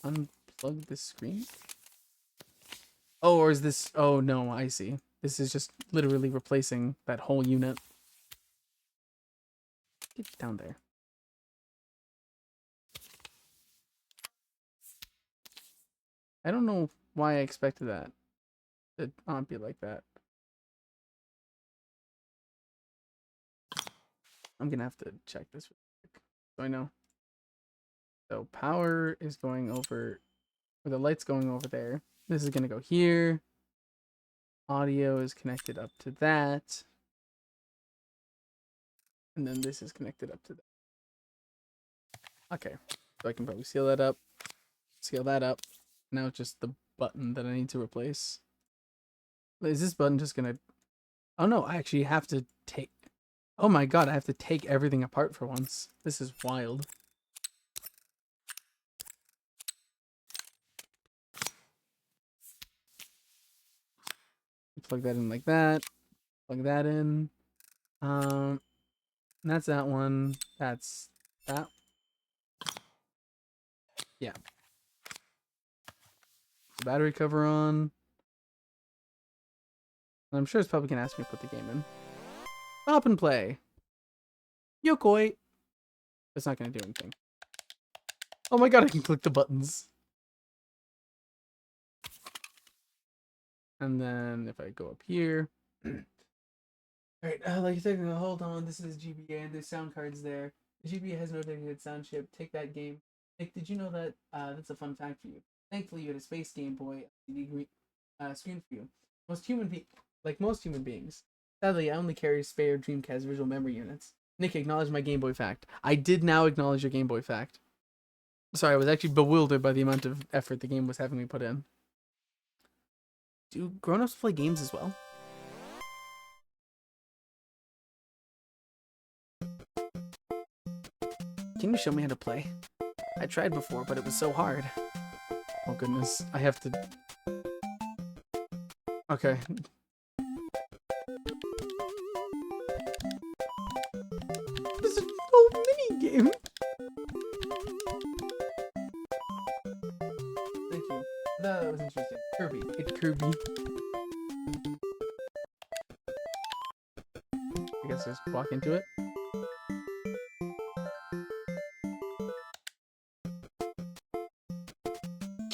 unplug this screen? Oh, or is this? Oh no, I see. This is just literally replacing that whole unit. Get down there. I don't know why I expected that to not be like that. I'm gonna have to check this real quick so I know. So power is going over, or the light's going over there. This is gonna go here. Audio is connected up to that. And then this is connected up to that. Okay, so I can probably seal that up. Seal that up. Now it's just the button that I need to replace. Is this button just gonna... Oh no, I actually have to take... Oh my god, I have to take everything apart for once. This is wild. Plug that in like that. Plug that in. That's that one. That's that. Yeah. The battery cover on. I'm sure it's probably gonna ask me to put the game in. Stop and play. Yokoi. It's not gonna do anything. Oh my god, I can click the buttons. And then if I go up here. Alright, like I said, hold on. This is GBA and there's sound cards there. The GBA has no dedicated sound chip. Take that game. Nick, did you know that? That's a fun fact for you. Thankfully, you had a Space Game Boy screen for you. Most human beings. Sadly, I only carry spare Dreamcast visual memory units. Nick, acknowledge my Game Boy fact. I did now acknowledge your Game Boy fact. Sorry, I was actually bewildered by the amount of effort the game was having me put in. Do grown-ups play games as well? Can you show me how to play? I tried before, but it was so hard. Oh goodness, I have to... Okay. This is a whole mini-game! Thank you. That was interesting. Kirby. It's Kirby. I guess just walk into it.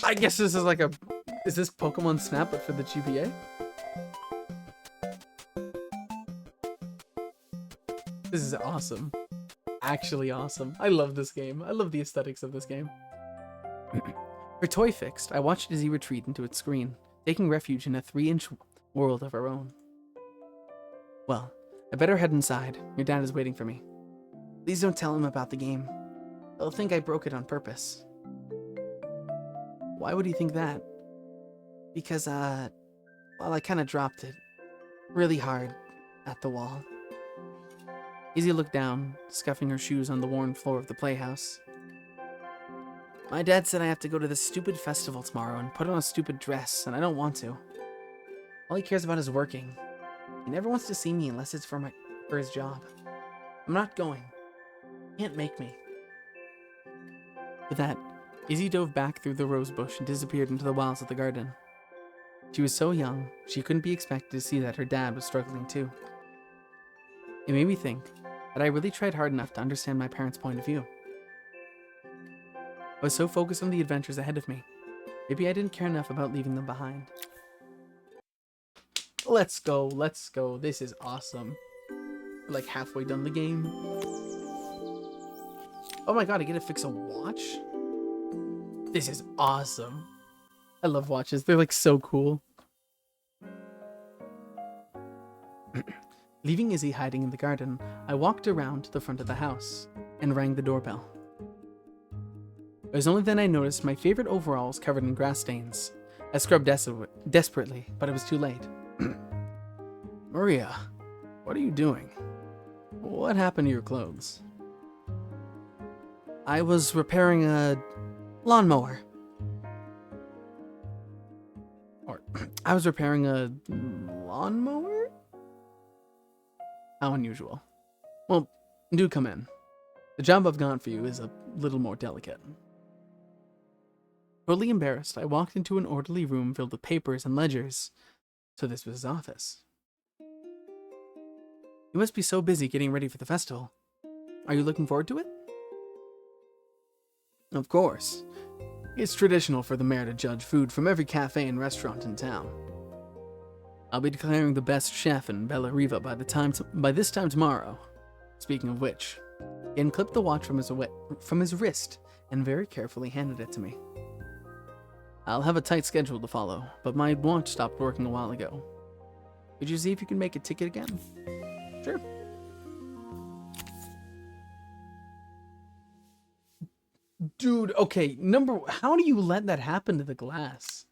I guess this is like a... Is this Pokemon Snap but for the GBA? This is awesome. Actually awesome. I love this game. I love the aesthetics of this game. Her toy fixed, I watched Izzy retreat into its screen, taking refuge in a 3-inch world of her own. Well, I better head inside. Your dad is waiting for me. Please don't tell him about the game. He'll think I broke it on purpose. Why would he think that? Because, well, I kind of dropped it. Really hard. At the wall. Izzy looked down, scuffing her shoes on the worn floor of the playhouse. My dad said I have to go to this stupid festival tomorrow and put on a stupid dress, and I don't want to. All he cares about is working. He never wants to see me unless it's for his job. I'm not going. He can't make me. With that, Izzy dove back through the rose bush and disappeared into the wilds of the garden. She was so young, she couldn't be expected to see that her dad was struggling too. It made me think that I really tried hard enough to understand my parents' point of view. I was so focused on the adventures ahead of me. Maybe I didn't care enough about leaving them behind. Let's go, let's go. This is awesome. We're like halfway done the game. Oh my god, I get to fix a watch? This is awesome. I love watches. They're like so cool. Leaving Izzy hiding in the garden, I walked around to the front of the house and rang the doorbell. It was only then I noticed my favorite overalls covered in grass stains. I scrubbed desperately, but it was too late. Maria, what are you doing? What happened to your clothes? I was repairing a lawnmower. Or, I was repairing a lawnmower? How unusual. Well, do come in. The job I've got for you is a little more delicate. Totally embarrassed, I walked into an orderly room filled with papers and ledgers. So this was his office. You must be so busy getting ready for the festival. Are you looking forward to it? Of course. It's traditional for the mayor to judge food from every cafe and restaurant in town. I'll be declaring the best chef in Bella Riva by this time tomorrow. Speaking of which, he unclipped the watch from his wrist and very carefully handed it to me. I'll have a tight schedule to follow, but my watch stopped working a while ago. Could you see if you can make a ticket again? Sure. Dude, okay, how do you let that happen to the glass?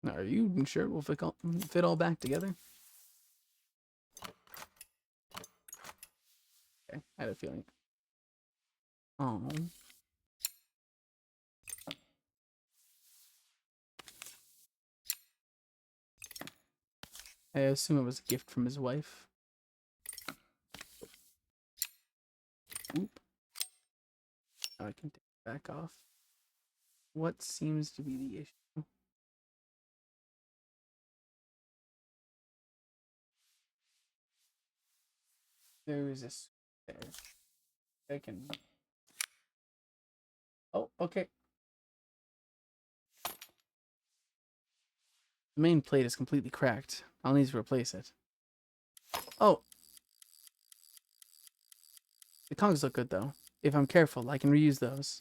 Are you sure it will fit all back together? Okay, I had a feeling. Oh. I assume it was a gift from his wife. Oop. Now I can take it back off. What seems to be the issue? There is a switch there. I can. Oh, okay. The main plate is completely cracked. I'll need to replace it. Oh. The cogs look good though. If I'm careful, I can reuse those.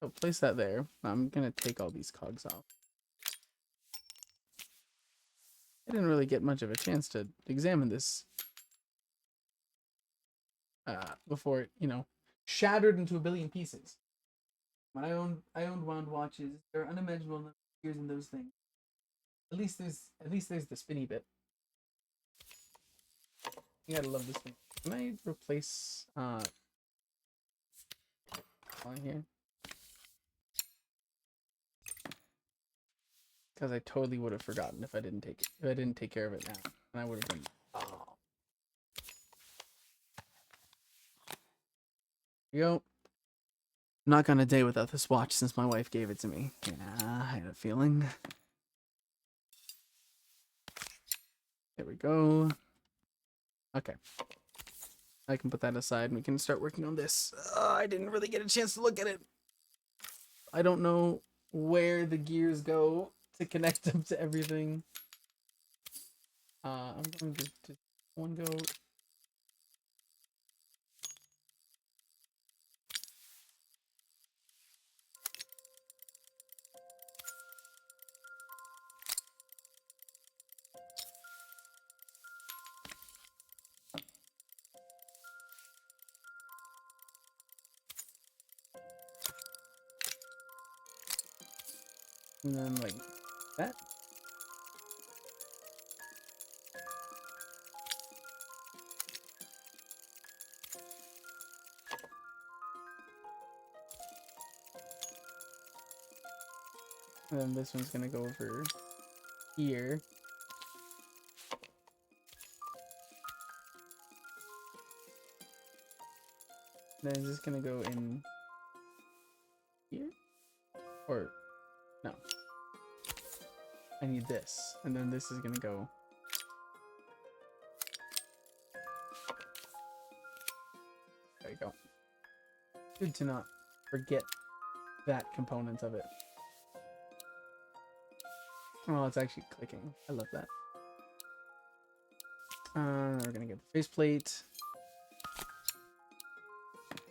So place that there. I'm gonna take all these cogs off. I didn't really get much of a chance to examine this before it, shattered into a billion pieces. When I owned wound watches, there are unimaginable numbers of gears in those things. At least there's the spinny bit. You gotta love this thing. Can I replace on here? Because I totally would have forgotten if I didn't take care of it now. And I would have been Here we go. I'm not gonna day without this watch since my wife gave it to me. Yeah, I had a feeling. There we go. Okay. I can put that aside and we can start working on this. I didn't really get a chance to look at it. I don't know where the gears go to connect them to everything. I'm going to one go. And then like that. And then this one's gonna go over here. Then is this gonna go in here? Or no. I need this. And then this is gonna go. There you go. Good to not forget that component of it. Oh, it's actually clicking. I love that. We're gonna get the faceplate.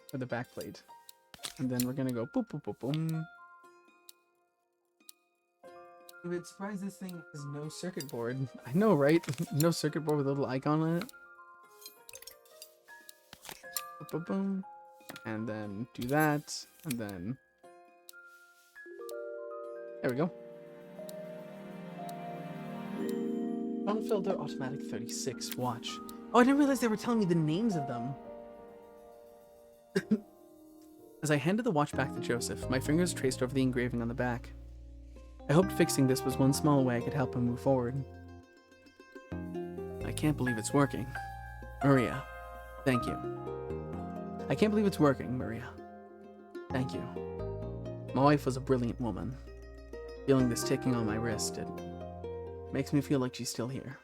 For the back plate. And then we're gonna go boop boop boop boom. I'm a bit surprised this thing has no circuit board. I know, right? No circuit board with a little icon on it. Boop, boop, boom. And then do that. And then... There we go. Unfilter Automatic 36 watch. Oh, I didn't realize they were telling me the names of them. As I handed the watch back to Joseph, my fingers traced over the engraving on the back. I hoped fixing this was one small way I could help him move forward. I can't believe it's working. Maria, thank you. I can't believe it's working, Maria. Thank you. My wife was a brilliant woman. Feeling this ticking on my wrist, it makes me feel like she's still here.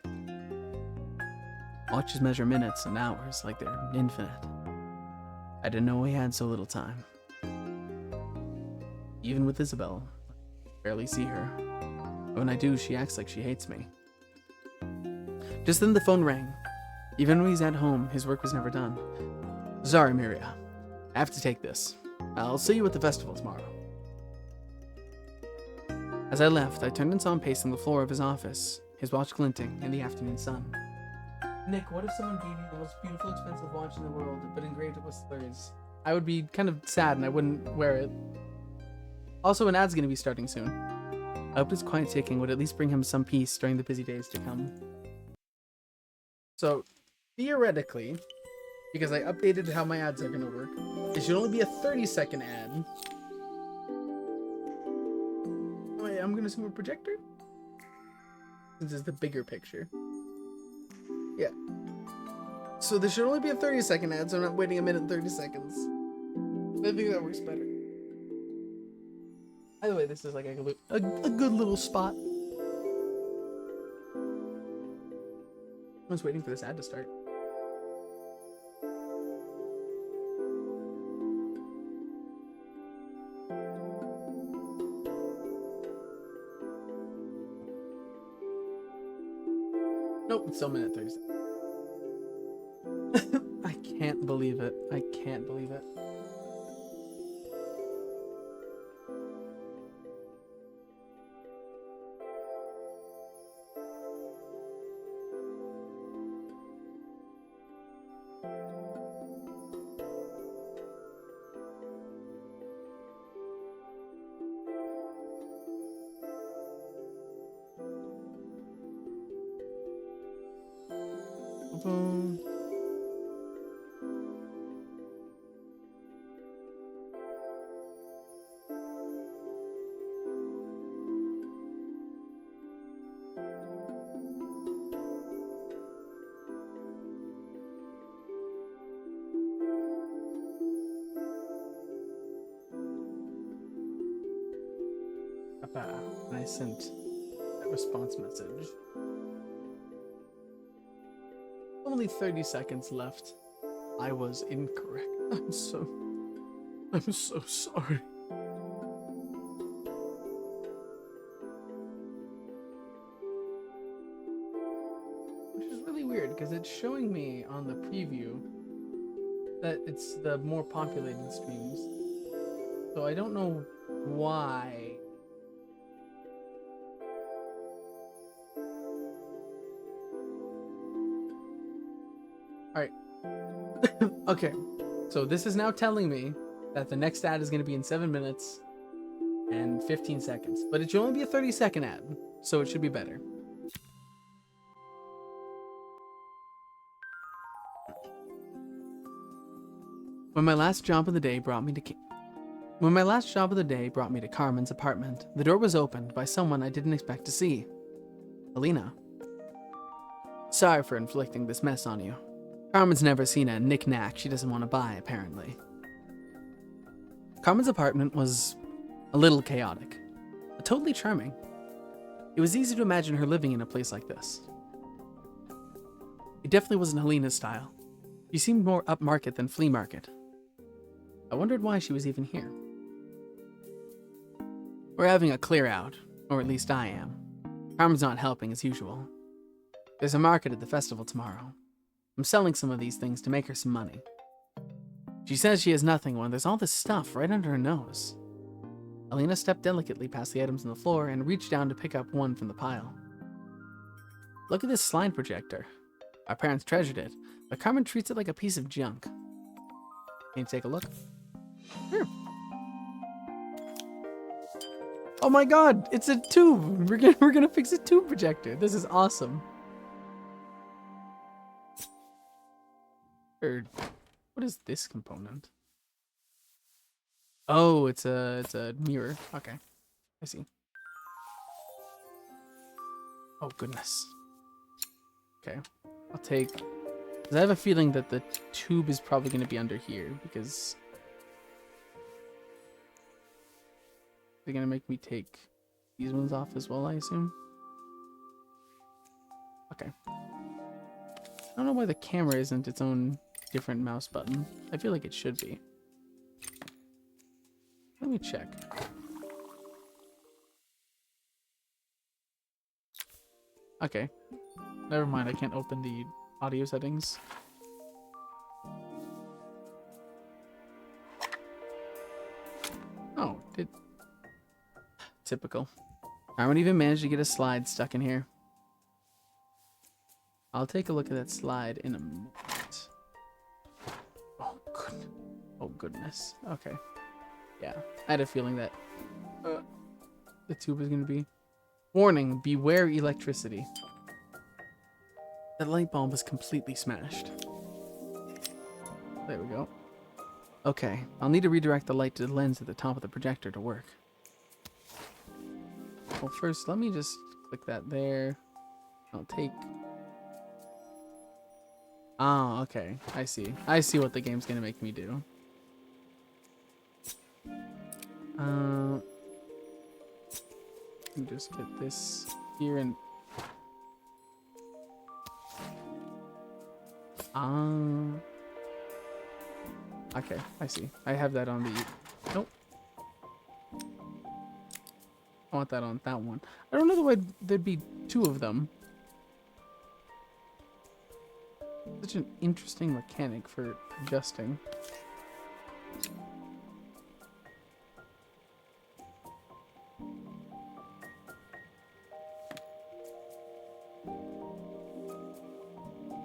Watches measure minutes and hours like they're infinite. I didn't know we had so little time. Even with Isabel, I barely see her. When I do, she acts like she hates me. Just then the phone rang. Even when he's at home, his work was never done. Sorry, Miria. I have to take this. I'll see you at the festival tomorrow. As I left, I turned and saw him pacing the floor of his office, his watch glinting in the afternoon sun. Nick, what if someone gave you the most beautiful, expensive watch in the world, but engraved it with slurs? I would be kind of sad and I wouldn't wear it. Also, an ad's going to be starting soon. I hoped his quiet ticking would at least bring him some peace during the busy days to come. So, theoretically, because I updated how my ads are going to work, it should only be a 30-second ad. Wait, I'm going to zoom a projector? This is the bigger picture. Yeah. So this should only be a 30-second ad, so I'm not waiting a minute and 30 seconds. I think that works better. By the way, this is like a good little spot. I was waiting for this ad to start. Nope, it's still a minute 30 seconds. I can't believe it. I can't believe it. Boom. And I sent that response message. Only 30 seconds left. I was incorrect. I'm so sorry. Which is really weird because it's showing me on the preview that it's the more populated streams. So I don't know why. Alright. Okay. So this is now telling me that the next ad is going to be in 7 minutes and 15 seconds. But it should only be a 30-second ad, so it should be better. When my last job of the day brought me to Carmen's apartment, the door was opened by someone I didn't expect to see. Alina. Sorry for inflicting this mess on you. Carmen's never seen a knick-knack she doesn't want to buy, apparently. Carmen's apartment was a little chaotic, but totally charming. It was easy to imagine her living in a place like this. It definitely wasn't Helena's style. She seemed more upmarket than flea market. I wondered why she was even here. We're having a clear out, or at least I am. Carmen's not helping as usual. There's a market at the festival tomorrow. I'm selling some of these things to make her some money. She says she has nothing when there's all this stuff right under her nose. Alina stepped delicately past the items on the floor and reached down to pick up one from the pile. Look at this slide projector. Our parents treasured it, but Carmen treats it like a piece of junk. Can you take a look? Sure. Oh my god, it's a tube! We're gonna fix a tube projector. This is awesome. What is this component? Oh, it's a mirror. Okay, I see. Oh goodness. Okay, I'll take. 'Cause I have a feeling that the tube is probably going to be under here because they're going to make me take these ones off as well, I assume. Okay. I don't know why the camera isn't its own different mouse button. I feel like it should be. Let me check. Okay. Never mind, I can't open the audio settings. Oh, did... Typical. I won't even manage to get a slide stuck in here. I'll take a look at that slide in a moment. Oh goodness. Okay. Yeah, I had a feeling that the tube was gonna be. Warning, beware electricity. That light bulb is completely smashed. There we go. Okay, I'll need to redirect the light to the lens at the top of the projector to work. Well, first, let me just click that there. I'll take... Oh, okay. I see. I see what the game's gonna make me do. Let me just get this here and... Okay, I see. I have that on the... Nope. I want that on that one. I don't know why there'd be two of them. Such an interesting mechanic for adjusting.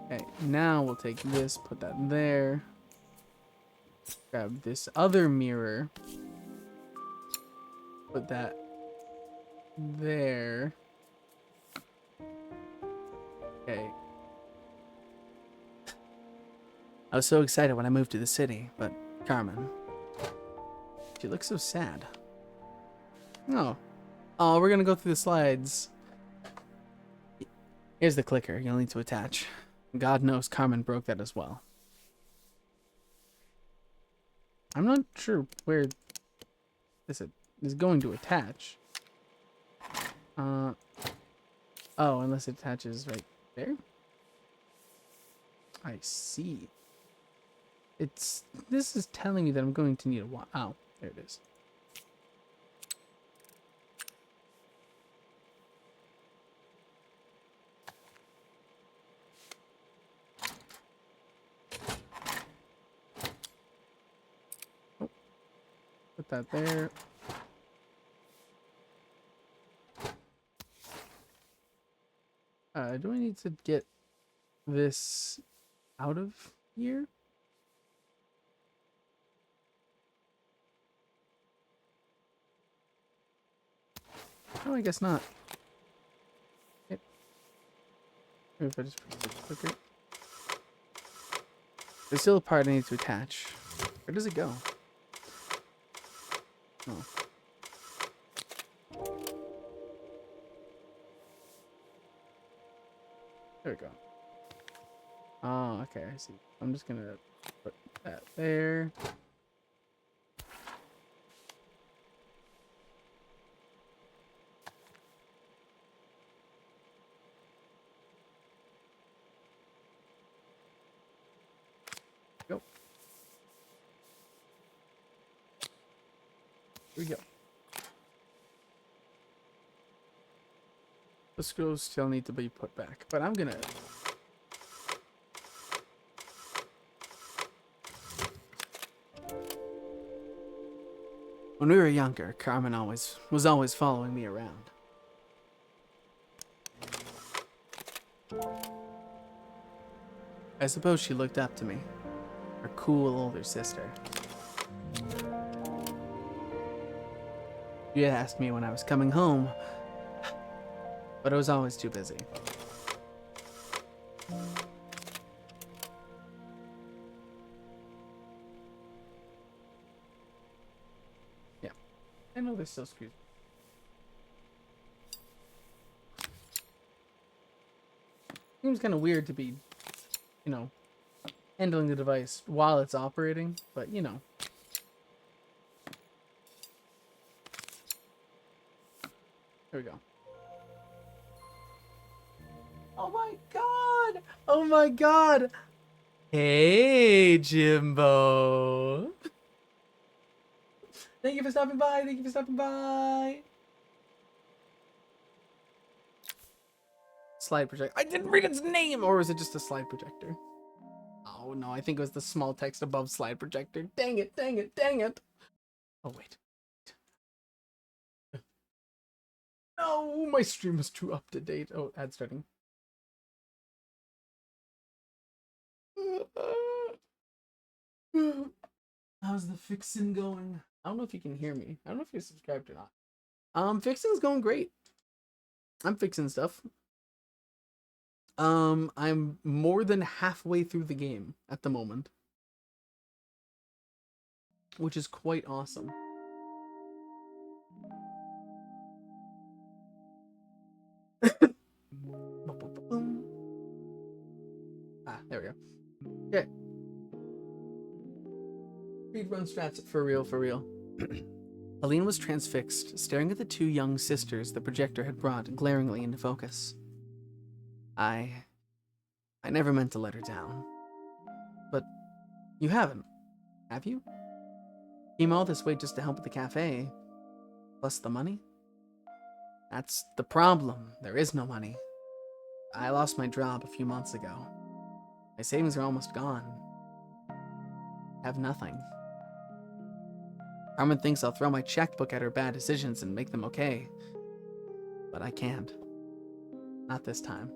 Okay, now we'll take this, put that there. Grab this other mirror. Put that there. Okay. I was so excited when I moved to the city, but Carmen, she looks so sad. Oh. Oh, we're gonna go through the slides. Here's the clicker you'll need to attach. God knows Carmen broke that as well. I'm not sure where this is going to attach. Oh, unless it attaches right there. I see. This is telling me that I'm going to need a wire. Oh, there it is. Oh, put that there. Do I need to get this out of here? Oh, I guess not. Yep. Maybe if I just press the clicker. There's still a part I need to attach. Where does it go? Oh. There we go. Oh, okay, I see. I'm just gonna put that there. Go. Here we go. The screws still need to be put back, but I'm gonna... When we were younger, Carmen was always following me around. I suppose she looked up to me, her cool older sister. She had asked me when I was coming home, but I was always too busy. I know there's still screws. Seems kind of weird to be, you know, handling the device while it's operating, but you know. There we go. Oh my god! Oh my god! Hey, Jimbo! Thank you for stopping by! Thank you for stopping by! Slide projector. I didn't read its name! Or was it just a slide projector? Oh no, I think it was the small text above slide projector. Dang it, dang it, dang it! Oh wait. No, my stream was too up to date. Oh, ad starting. How's the fixin' going? I don't know if you can hear me. I don't know if you're subscribed or not. Fixin's going great. I'm fixing stuff. I'm more than halfway through the game at the moment, which is quite awesome. There we go. Okay. Speedrun strats for real, for real. Helene was transfixed, staring at the two young sisters the projector had brought glaringly into focus. I never meant to let her down. But you haven't, have you? Came all this way just to help at the cafe, plus the money? That's the problem. There is no money. I lost my job a few months ago. My savings are almost gone. Have nothing. Carmen thinks I'll throw my checkbook at her bad decisions and make them okay. But I can't. Not this time.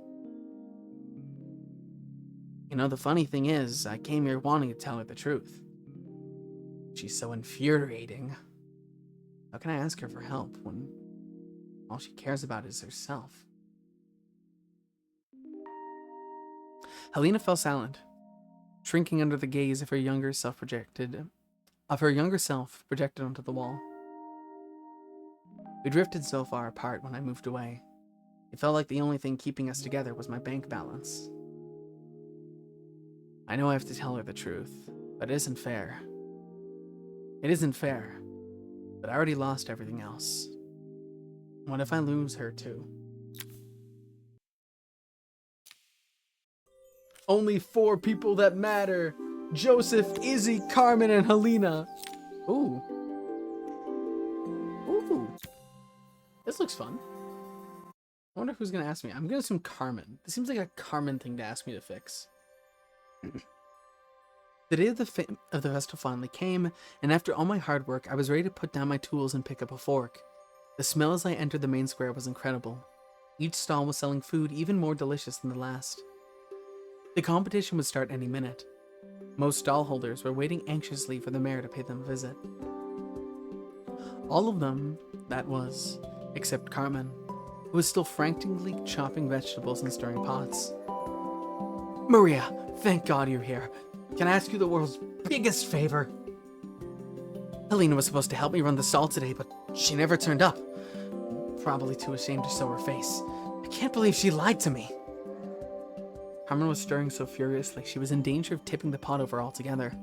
You know, the funny thing is, I came here wanting to tell her the truth. She's so infuriating. How can I ask her for help when all she cares about is herself? Helena fell silent, shrinking under the gaze of her younger self projected onto the wall. We drifted so far apart when I moved away. It felt like the only thing keeping us together was my bank balance. I know I have to tell her the truth, but it isn't fair. It isn't fair, but I already lost everything else. What if I lose her too? Only 4 people that matter. Joseph, Izzy, Carmen, and Helena. Ooh. Ooh. This looks fun. I wonder who's gonna ask me. I'm gonna assume Carmen. This seems like a Carmen thing to ask me to fix. The day of the festival finally came, and after all my hard work, I was ready to put down my tools and pick up a fork. The smell as I entered the main square was incredible. Each stall was selling food even more delicious than the last. The competition would start any minute. Most stall holders were waiting anxiously for the mayor to pay them a visit. All of them, that was, except Carmen, who was still frantically chopping vegetables and stirring pots. Maria, thank God you're here. Can I ask you the world's biggest favor? Helena was supposed to help me run the stall today, but she never turned up. Probably too ashamed to show her face. I can't believe she lied to me. Carmen was stirring so furiously she was in danger of tipping the pot over altogether.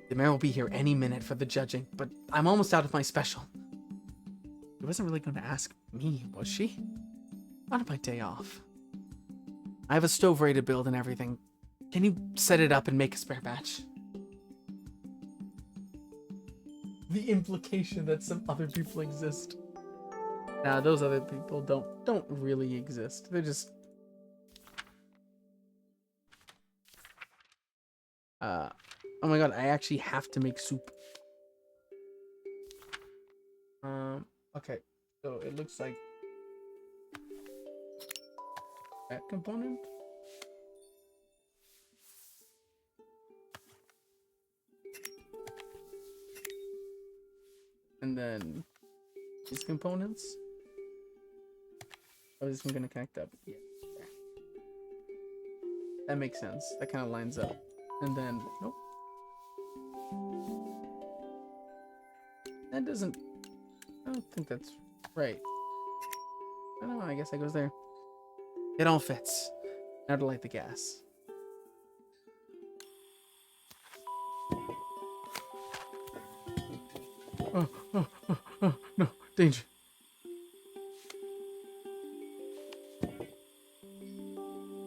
The mayor will be here any minute for the judging, but I'm almost out of my special. She wasn't really going to ask me, was she? Not on my day off. I have a stove ready to build and everything. Can you set it up and make a spare batch? The implication that some other people exist. Nah, those other people don't really exist. They're just oh my god, I actually have to make soup. Okay, so it looks like that component. And then these components. Oh, this one gonna connect up. Yeah. There. That makes sense. That kind of lines up. And then, nope. That doesn't I don't think that's right. I don't know, I guess that goes there. It all fits. Now to light the gas. Oh, no, danger.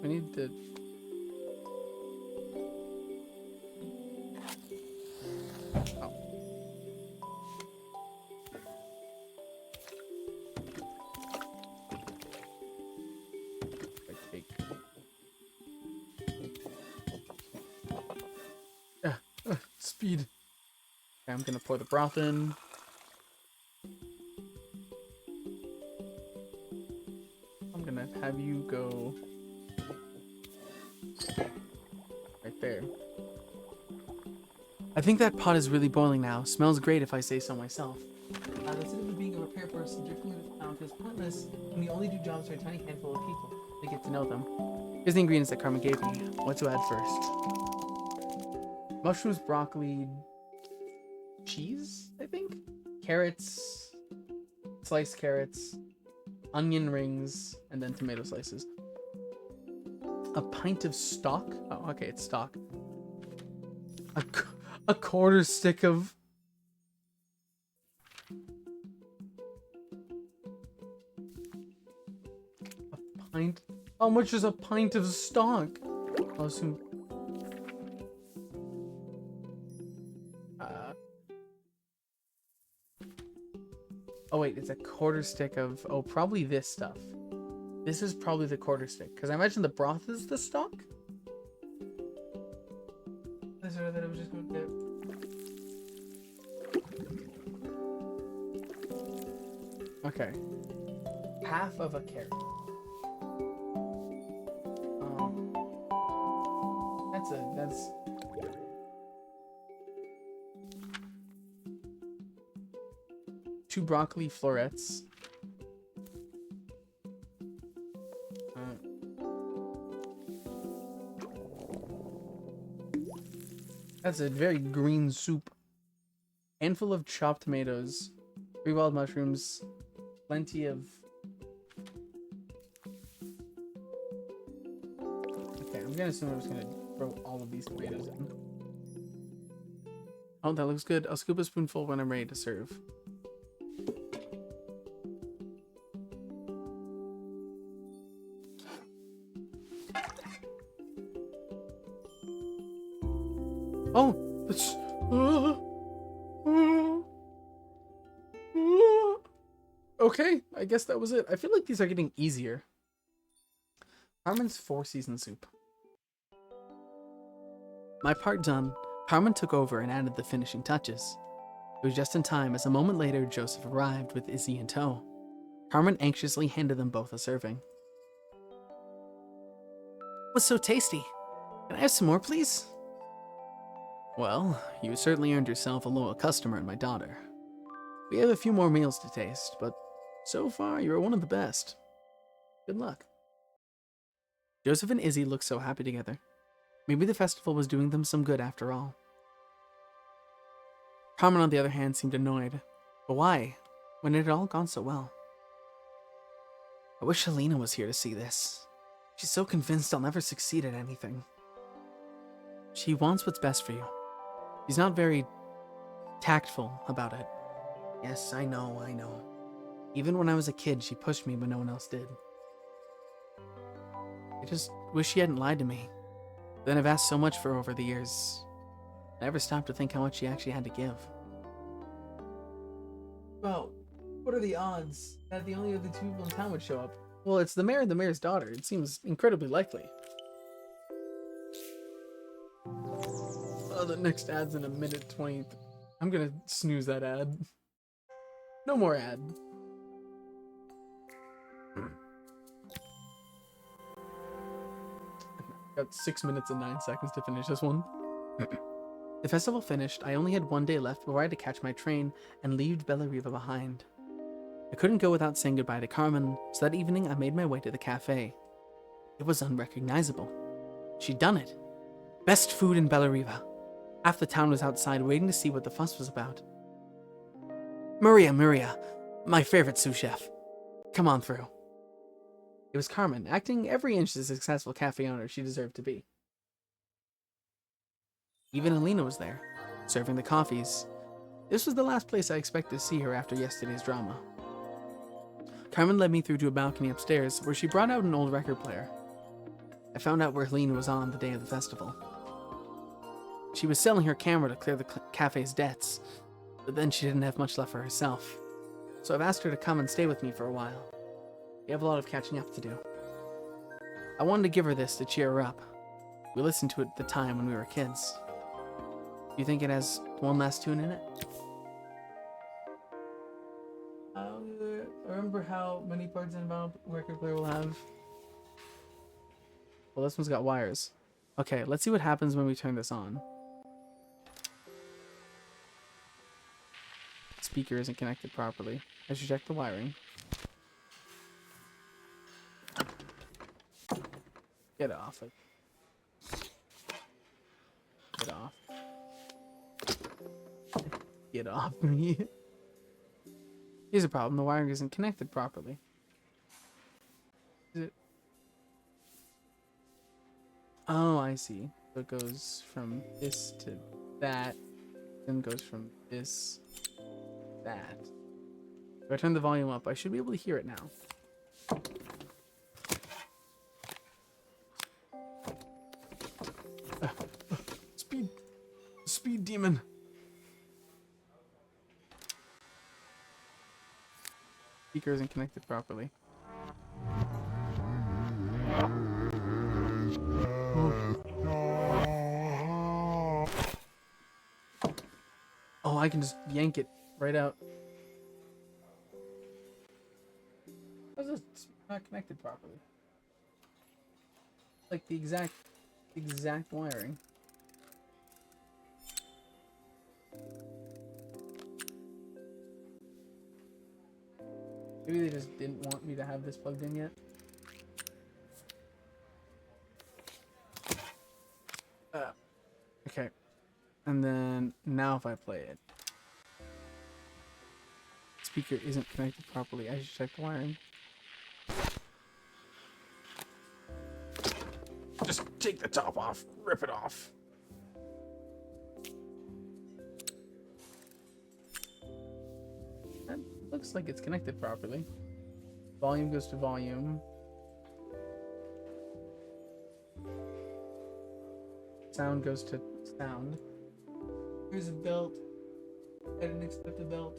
I need to... Oh. Speed. Okay, I'm gonna pour the broth in. I'm gonna have you go right there. I think that pot is really boiling now. Smells great if I say so myself. The city of being a repair person directly with the town feels pointless when we only do jobs for a tiny handful of people to get to know them. Here's the ingredients that Carmen gave me. What to add first? Mushrooms, broccoli, cheese, I think? Carrots, sliced carrots, onion rings, and then tomato slices. A pint of stock. Oh, okay, it's stock. A quarter stick of... A pint? How much is a pint of stock? I'll assume... Oh wait, it's a quarter stick of... Oh, probably this stuff. This is probably the quarter stick. Because I imagine the broth is the stock? Is there that I was just going to get? Okay. Half of a carrot. That's... Two broccoli florets. That's a very green soup. Handful of chopped tomatoes. 3 wild mushrooms. Plenty of... Okay, I'm gonna assume I'm just gonna throw all of these tomatoes in. Oh, that looks good. I'll scoop a spoonful when I'm ready to serve. Oh, that's... Okay, I guess that was it. I feel like these are getting easier. Carmen's 4-season soup. My part done, Carmen took over and added the finishing touches. It was just in time as a moment later Joseph arrived with Izzy in tow. Carmen anxiously handed them both a serving. What's so tasty? Can I have some more, please? Well, you certainly earned yourself a loyal customer in my daughter. We have a few more meals to taste, but so far you're one of the best. Good luck. Joseph and Izzy looked so happy together. Maybe the festival was doing them some good after all. Carmen, on the other hand, seemed annoyed. But why, when it had all gone so well? I wish Helena was here to see this. She's so convinced I'll never succeed at anything. She wants what's best for you. She's not very tactful about it. Yes, I know. Even when I was a kid, she pushed me when no one else did. I just wish she hadn't lied to me. Then I've asked so much for her over the years. I never stopped to think how much she actually had to give. Well, what are the odds that the only other 2 people in town would show up? Well, it's the mayor and the mayor's daughter. It seems incredibly likely. Oh, the next ad's in 1:20. I'm gonna snooze that ad. No more ad. Got 6 minutes and 9 seconds to finish this one. The festival finished. I only had 1 day left before I had to catch my train and leave Bellariva behind. I couldn't go without saying goodbye to Carmen, so that evening I made my way to the cafe. It was unrecognizable. She'd done it. Best food in Bellariva. Half the town was outside waiting to see what the fuss was about. Maria, My favorite sous chef. Come on through. It was Carmen, acting every inch the successful cafe owner she deserved to be. Even Alina was there, serving the coffees. This was the last place I expected to see her after yesterday's drama. Carmen led me through to a balcony upstairs, where she brought out an old record player. I found out where Alina was on the day of the festival. She was selling her camera to clear the cafe's debts, but then she didn't have much left for herself. So I've asked her to come and stay with me for a while. We have a lot of catching up to do. I wanted to give her this to cheer her up. We listened to it at the time when we were kids. Do you think it has one last tune in it? I remember how many parts in a record player will have. Well, this one's got wires. Okay, let's see what happens when we turn this on. Speaker isn't connected properly. I should check the wiring. Get off it. Get off. Get off me. Here's a problem. The wiring isn't connected properly. Is it? Oh, I see. So it goes from this to that. Then goes from this to that. If I turn the volume up, I should be able to hear it now. Speed demon. Speaker isn't connected properly. Oh, I can just yank it right out. How's this not connected properly? Like the exact wiring. Maybe they just didn't want me to have this plugged in yet. Okay. And then now if I play it. Speaker isn't connected properly. I should check the wiring. Just take the top off. Rip it off. That looks like it's connected properly. Volume goes to volume. Sound goes to sound. Here's a belt. I didn't expect a belt.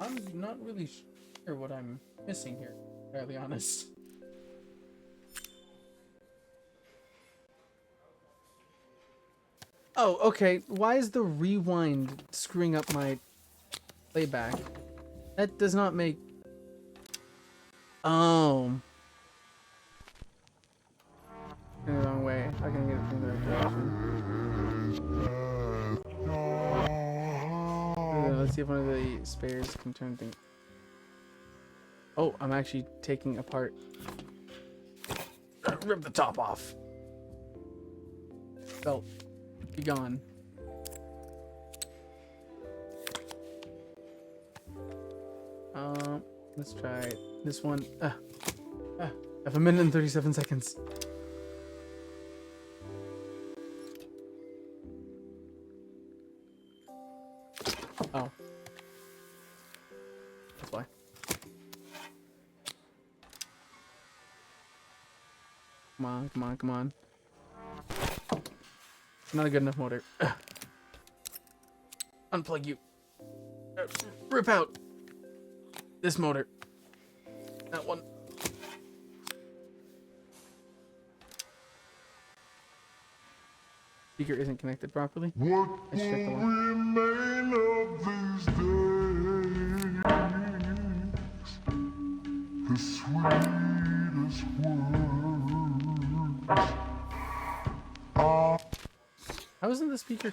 I'm not really sure what I'm missing here, to be entirely honest. Oh, okay. Why is the rewind screwing up my playback? That does not make... Oh. In the wrong way. How can I get it from the right direction? Let's see if one of the spares can turn things... Oh, I'm actually taking apart... Rip the top off. Belt. Be gone. Let's try this one. I have a minute and 37 seconds. Oh. That's why. Come on, come on, come on. Not a good enough motor. Unplug you. Rip out this motor. That one. Speaker isn't connected properly. What will remain of these days? The sweetest words. How How isn't the speaker?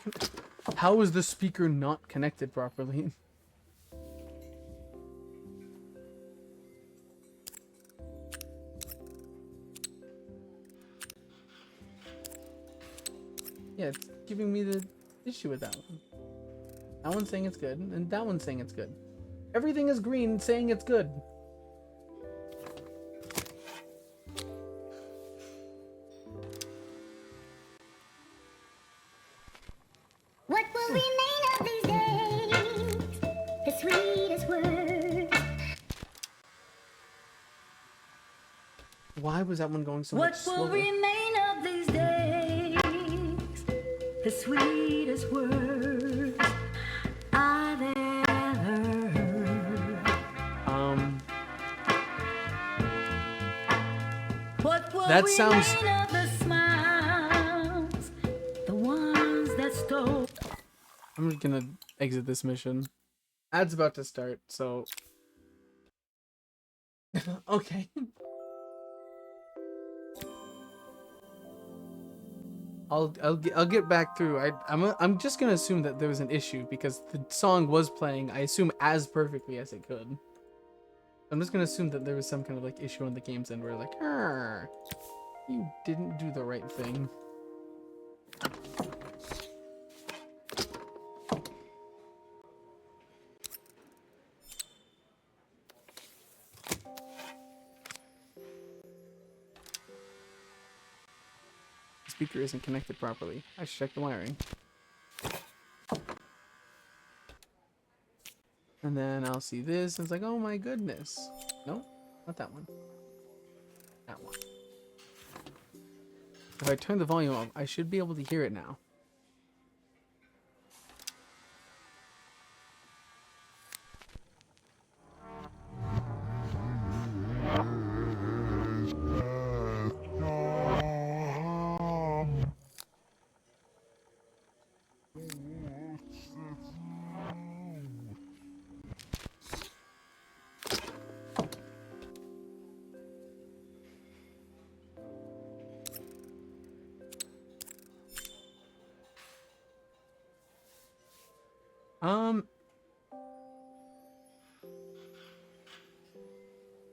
How is the speaker not connected properly? Yeah, it's giving me the issue with that one. That one's saying it's good, and that one's saying it's good. Everything is green, saying it's good. What will remain of these days? The sweetest words. Why was that one going so much What will slower? remain of these days? The sweetest words I've ever heard. What will That sounds- remain of the smiles? The ones that stole. I'm just gonna exit this mission. Ad's about to start, so okay. I'll get back through. I'm just gonna assume that there was an issue because the song was playing, I assume, as perfectly as it could. I'm just gonna assume that there was some kind of like issue on the game's end where like, "Arr, you didn't do the right thing." The speaker isn't connected properly. I should check the wiring. And then I'll see this, and it's like, oh my goodness. No, not that one. That one. If I turn the volume up, I should be able to hear it now.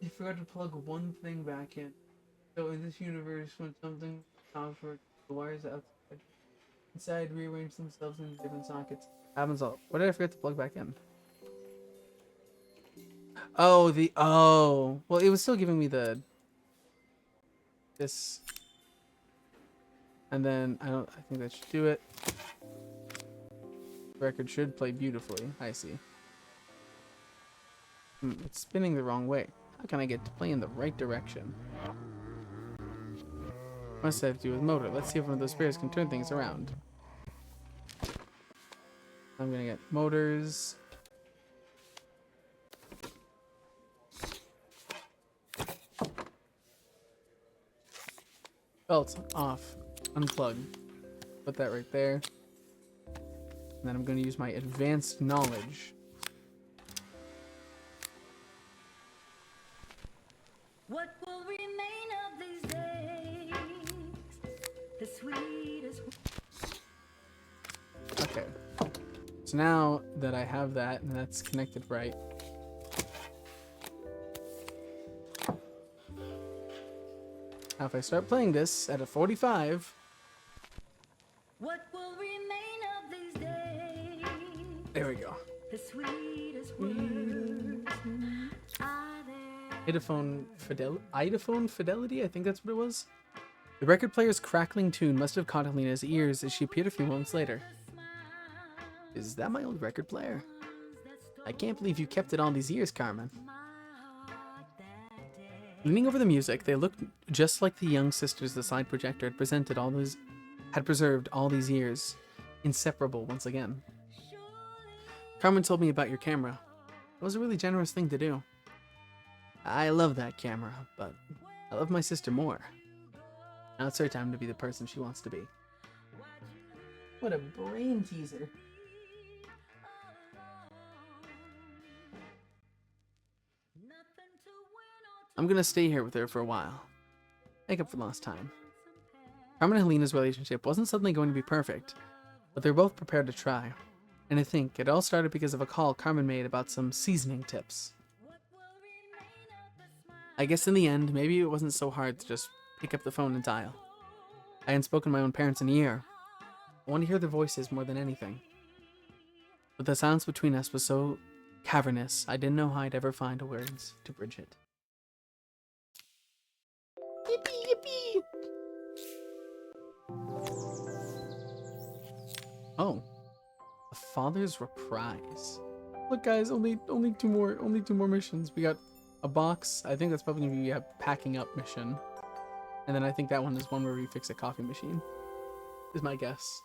I forgot to plug one thing back in. So in this universe, when something comes for the wires outside inside rearrange themselves in different sockets. Happens all. What did I forget to plug back in? Oh, well, it was still giving me this, and then I think that should do it. The record should play beautifully. I see. It's spinning the wrong way. How can I get to play in the right direction? What does that have to do with motor? Let's see if one of those spares can turn things around. I'm gonna get motors. Belt off. Unplug. Put that right there. And then I'm gonna use my advanced knowledge. What will remain of these days? The sweetest. Okay. So now that I have that and that's connected right. Now if I start playing this at a 45. What will remain of these days? There we go. The sweetest words I've ever. Idaphone Fidelity, I think that's what it was. The record player's crackling tune must have caught Helena's ears as she appeared a few moments later. Is that my old record player? I can't believe you kept it all these years, Carmen. Leaning over the music, they looked just like the young sisters the side projector had preserved all these years. Inseparable once again. Carmen told me about your camera. It was a really generous thing to do. I love that camera, but I love my sister more. Now it's her time to be the person she wants to be. What a brain teaser. I'm gonna stay here with her for a while. Make up for lost time. Carmen and Helena's relationship wasn't suddenly going to be perfect, but they're both prepared to try. And I think it all started because of a call Carmen made about some seasoning tips. I guess in the end, maybe it wasn't so hard to just pick up the phone and dial. I hadn't spoken to my own parents in a year. I want to hear their voices more than anything. But the silence between us was so cavernous, I didn't know how I'd ever find words to bridge it. Yippee, yippee! Oh, a father's reprise. Look, guys, only two more missions. We got a box. I think that's probably gonna be a packing up mission, and then I think that one is one where we fix a coffee machine. Is my guess.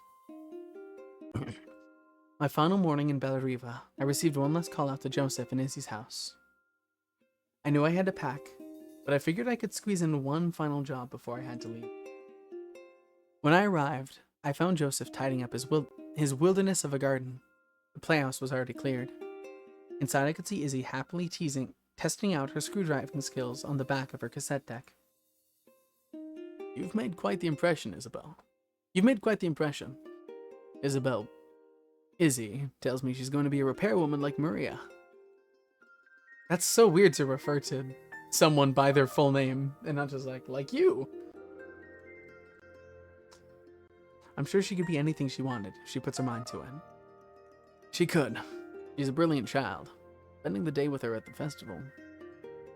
My final morning in Bellariva, I received one last call out to Joseph and Izzy's house. I knew I had to pack, but I figured I could squeeze in one final job before I had to leave. When I arrived, I found Joseph tidying up his wilderness of a garden. The playhouse was already cleared. Inside I could see Izzy happily testing out her screwdriving skills on the back of her cassette deck. You've made quite the impression, Isabel. You've made quite the impression. Izzy tells me she's going to be a repairwoman like Maria. That's so weird to refer to someone by their full name and not just like you. I'm sure she could be anything she wanted if she puts her mind to it. She could. She's a brilliant child. Spending the day with her at the festival.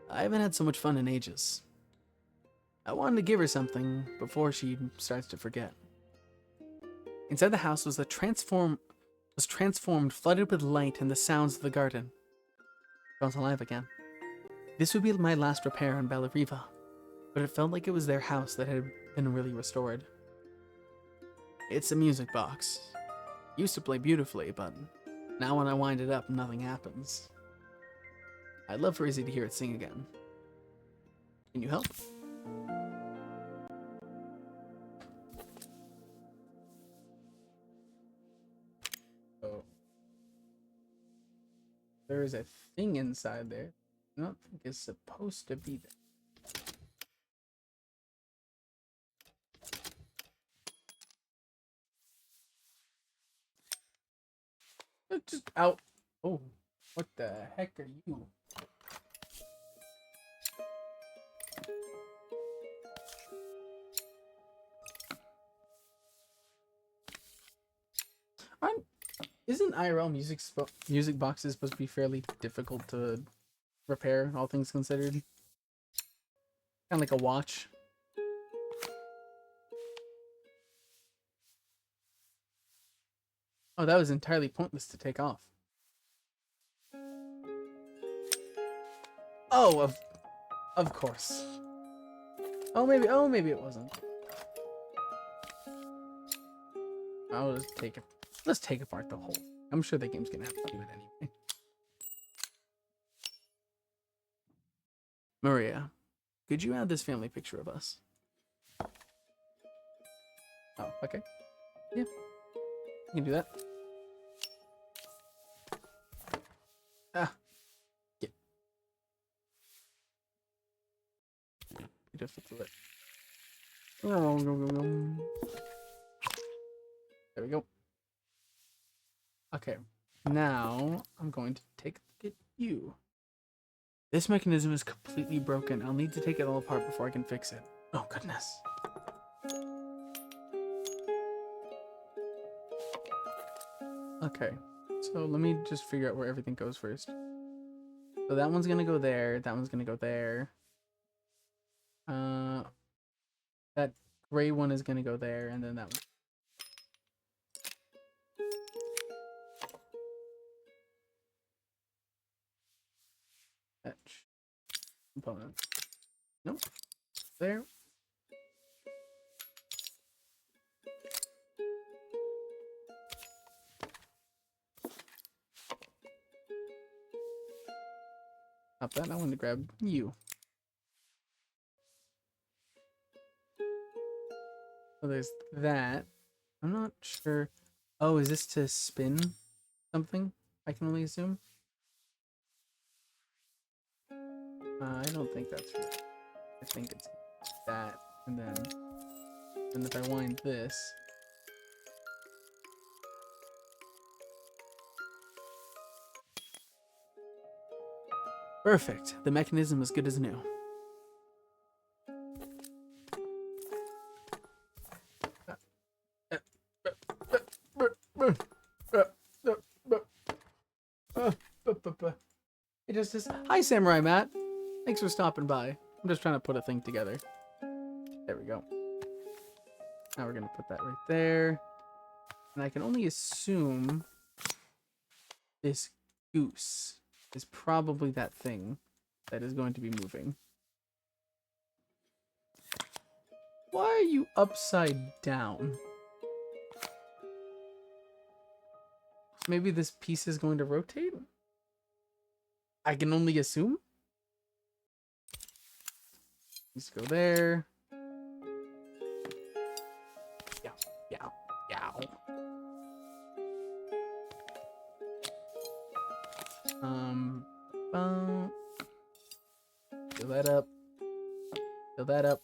I haven't had so much fun in ages. I wanted to give her something before she starts to forget. Inside the house was transformed, flooded with light and the sounds of the garden. It felt alive again. This would be my last repair in Bellariva, but it felt like it was their house that had been really restored. It's a music box. Used to play beautifully, but now when I wind it up, nothing happens. I'd love for Izzy to hear it sing again. Can you help? Oh. There is a thing inside there. I don't think it's supposed to be there. Just out. Oh, what the heck are you? Isn't IRL music boxes supposed to be fairly difficult to repair, all things considered? Kind of like a watch. Oh, that was entirely pointless to take off. Oh, of course. Oh, maybe it wasn't. I'll just take it. Let's take apart the whole. I'm sure the game's gonna have to do it anyway. Maria, could you add this family picture of us? Oh, okay. Yeah. You can do that. Ah. Yeah. You just flip it. There we go. Okay. Now I'm going to take a look at you. This mechanism is completely broken. I'll need to take it all apart before I can fix it. Oh, goodness. Okay, so let me just figure out where everything goes first. So that one's gonna go there, that one's gonna go there. That gray one is gonna go there, and then that one. Fetch. Component. Nope. There. Stop that. I want to grab you. So there's that. I'm not sure. Oh, is this to spin something? I can only assume. I don't think that's right. I think it's that, and if I wind this, Perfect. The mechanism is good as new. It just is. Hi, Samurai Matt. Thanks for stopping by. I'm just trying to put a thing together. There we go. Now we're gonna put that right there. And I can only assume this goose is probably that thing that is going to be moving. Why are you upside down? Maybe this piece is going to rotate? I can only assume. Let's go there. Yeah, yeah, yeah. Fill that up. Fill that up.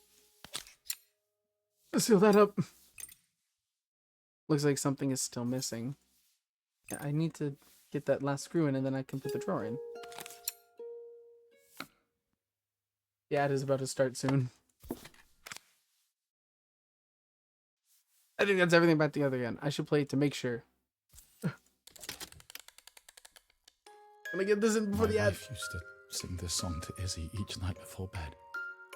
Seal that up. Looks like something is still missing. Yeah, I need to get that last screw in and then I can put the drawer in. Yeah, it is about to start soon. I think that's everything back together again. I should play it to make sure. Let me get this in before My the ad. wife used to sing this song to Izzy each night before bed,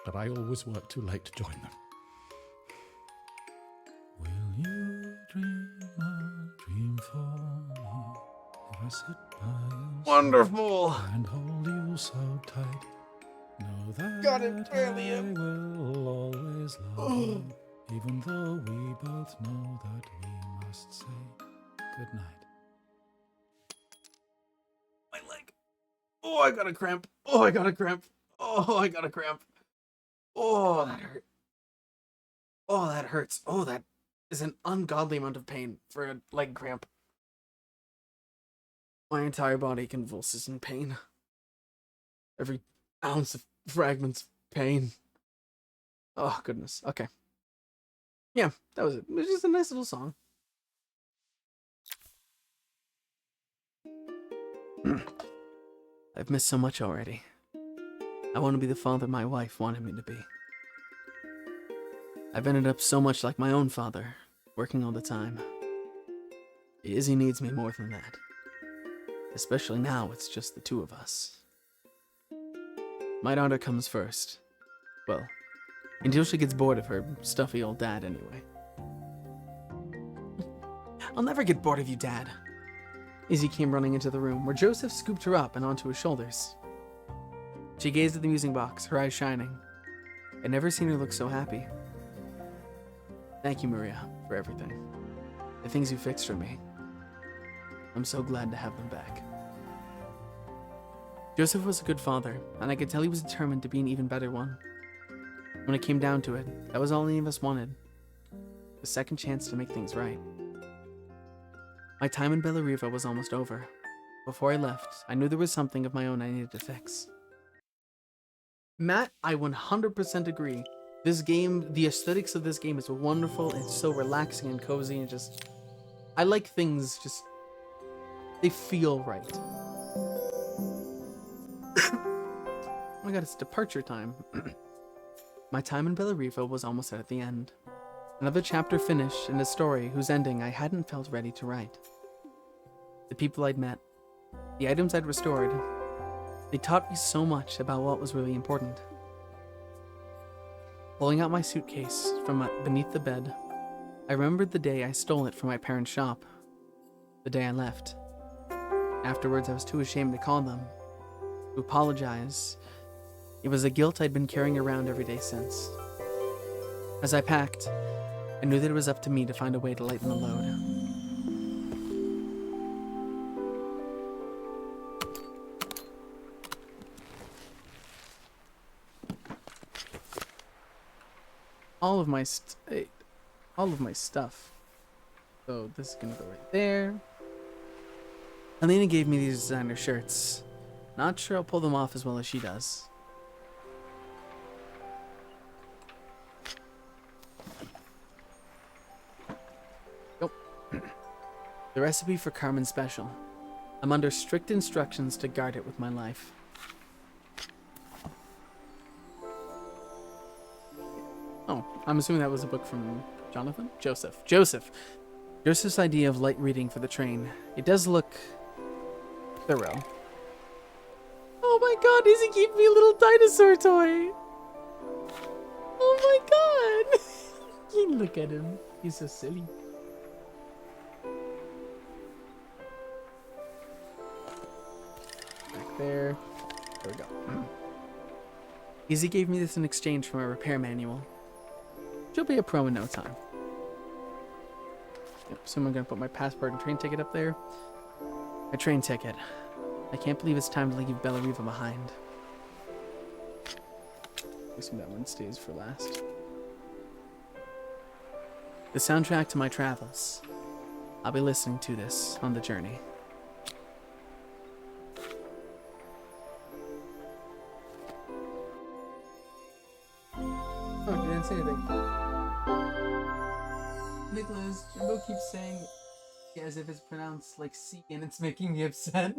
but I always worked too late to join them. Will you dream a dream for me if I sit by your Wonderful. side and hold you so tight? Know that Got it, barely I will always love you, even though we both know that we must say goodnight. My leg. Oh, I got a cramp. Oh, I got a cramp. Oh, I got a cramp. Oh, that hurt. Oh, that hurts. Oh, that is an ungodly amount of pain for a leg cramp. My entire body convulses in pain. Every ounce of fragments pain. Oh, goodness. Okay. Yeah, that was it. It was just a nice little song. I've missed so much already. I want to be the father my wife wanted me to be. I've ended up so much like my own father, working all the time. Izzy needs me more than that. Especially now it's just the two of us. My daughter comes first. Well, until she gets bored of her stuffy old dad anyway. I'll never get bored of you, Dad. Izzy came running into the room, where Joseph scooped her up and onto his shoulders. She gazed at the music box, her eyes shining. I'd never seen her look so happy. Thank you, Maria, for everything. The things you fixed for me. I'm so glad to have them back. Joseph was a good father, and I could tell he was determined to be an even better one. When it came down to it, that was all any of us wanted. A second chance to make things right. My time in Bellariva was almost over. Before I left, I knew there was something of my own I needed to fix. Matt, I 100% agree. This game, the aesthetics of this game is wonderful. It's so relaxing and cozy and just... I like things just... They feel right. Oh my god, it's departure time. My time in Bellariva was almost at the end. Another chapter finished in a story whose ending I hadn't felt ready to write. The people I'd met, the items I'd restored, they taught me so much about what was really important. Pulling out my suitcase from beneath the bed, I remembered the day I stole it from my parents' shop. The day I left. Afterwards, I was too ashamed to call them, to apologize. It was a guilt I'd been carrying around every day since. As I packed, I knew that it was up to me to find a way to lighten the load. All of my stuff. So this is gonna go right there. Alina gave me these designer shirts. Not sure I'll pull them off as well as she does. Nope. The recipe for Carmen Special. I'm under strict instructions to guard it with my life. I'm assuming that was a book from Jonathan? Joseph's idea of light reading for the train. It does look thorough. Oh my god, Izzy gave me a little dinosaur toy. Oh my god. Look at him. He's so silly. Back there. There we go. Izzy gave me this in exchange for my repair manual. She'll be a pro in no time. Yep, so I'm gonna put my passport and train ticket up there. My train ticket. I can't believe it's time to leave Bellariva behind. I assume that one stays for last. The soundtrack to my travels. I'll be listening to this on the journey. Oh, you didn't say anything. Nicholas, Jimbo keeps saying as if it's pronounced like C and it's making me upset.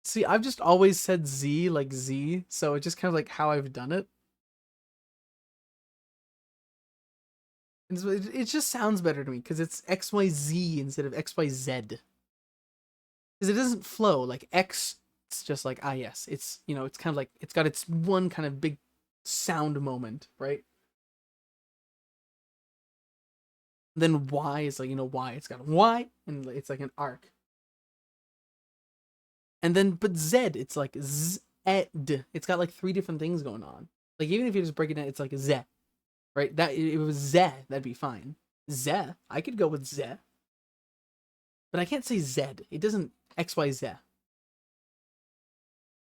See, I've just always said Z like Z, so it's just kind of like how I've done it. And it just sounds better to me because it's XYZ instead of XYZ. Because it doesn't flow like X. It's just like yes. It's it's kind of like it's got its one kind of big sound moment, right? Then Y is like Y. It's got a Y and it's like an arc. And then, but Z, it's like Z. It's got like 3 different things going on. Like even if you just break it down, it's like Z, right? That it was Z, that'd be fine. Z, I could go with Z, but I can't say Z. It doesn't XYZ.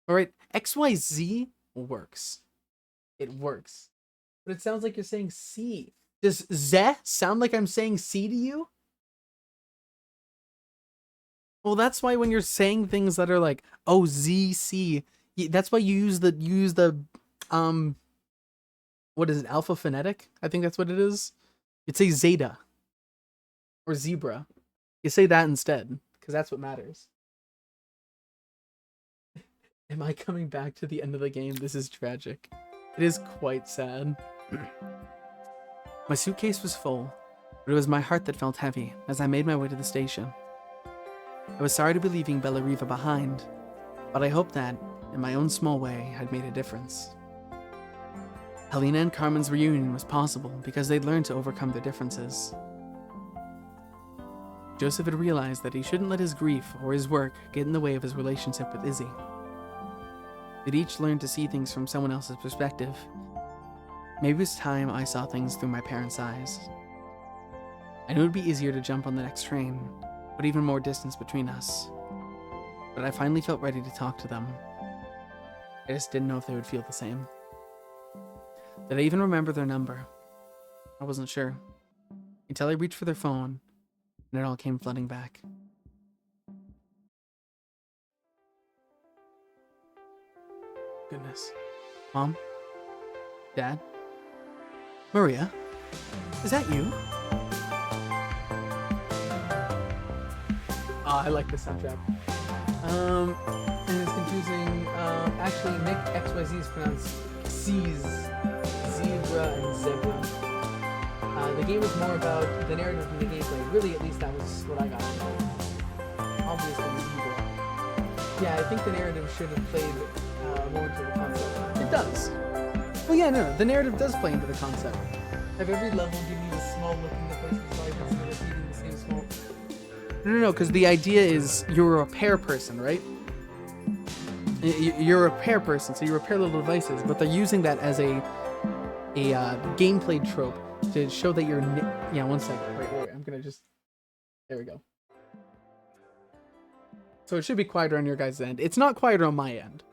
All right, XYZ works. It works, but it sounds like you're saying C. Does Z sound like I'm saying C to you? Well, that's why when you're saying things that are like, oh, Z, C, that's why you use the what is it, alpha phonetic? I think that's what it is. You'd say zeta or zebra. You say that instead, because that's what matters. Am I coming back to the end of the game? This is tragic. It is quite sad. My suitcase was full, but it was my heart that felt heavy as I made my way to the station. I was sorry to be leaving Bellariva behind, but I hoped that, in my own small way, I'd made a difference. Helena and Carmen's reunion was possible because they'd learned to overcome their differences. Joseph had realized that he shouldn't let his grief or his work get in the way of his relationship with Izzy. They'd each learned to see things from someone else's perspective. Maybe it was time I saw things through my parents' eyes. I knew it would be easier to jump on the next train, but even more distance between us. But I finally felt ready to talk to them. I just didn't know if they would feel the same. Did I even remember their number? I wasn't sure. Until I reached for their phone, and it all came flooding back. Goodness. Mom? Dad? Maria? Is that you? I like this soundtrack. And it's confusing. Actually, Nick XYZ is pronounced C's, zebra and zebra. The game was more about the narrative and the gameplay. Really, at least that was what I got. Obviously, zebra. Yeah, I think the narrative should have played more into the concept. It does. Well, yeah, no, the narrative does play into the concept. Have every level give you a small look in the person's life instead of repeating the same small. No, because the idea is you're a repair person, right? You're a repair person, so you repair little devices, but they're using that as a gameplay trope to show that you're... Yeah, one second. Wait, I'm gonna just... There we go. So it should be quieter on your guys' end. It's not quieter on my end.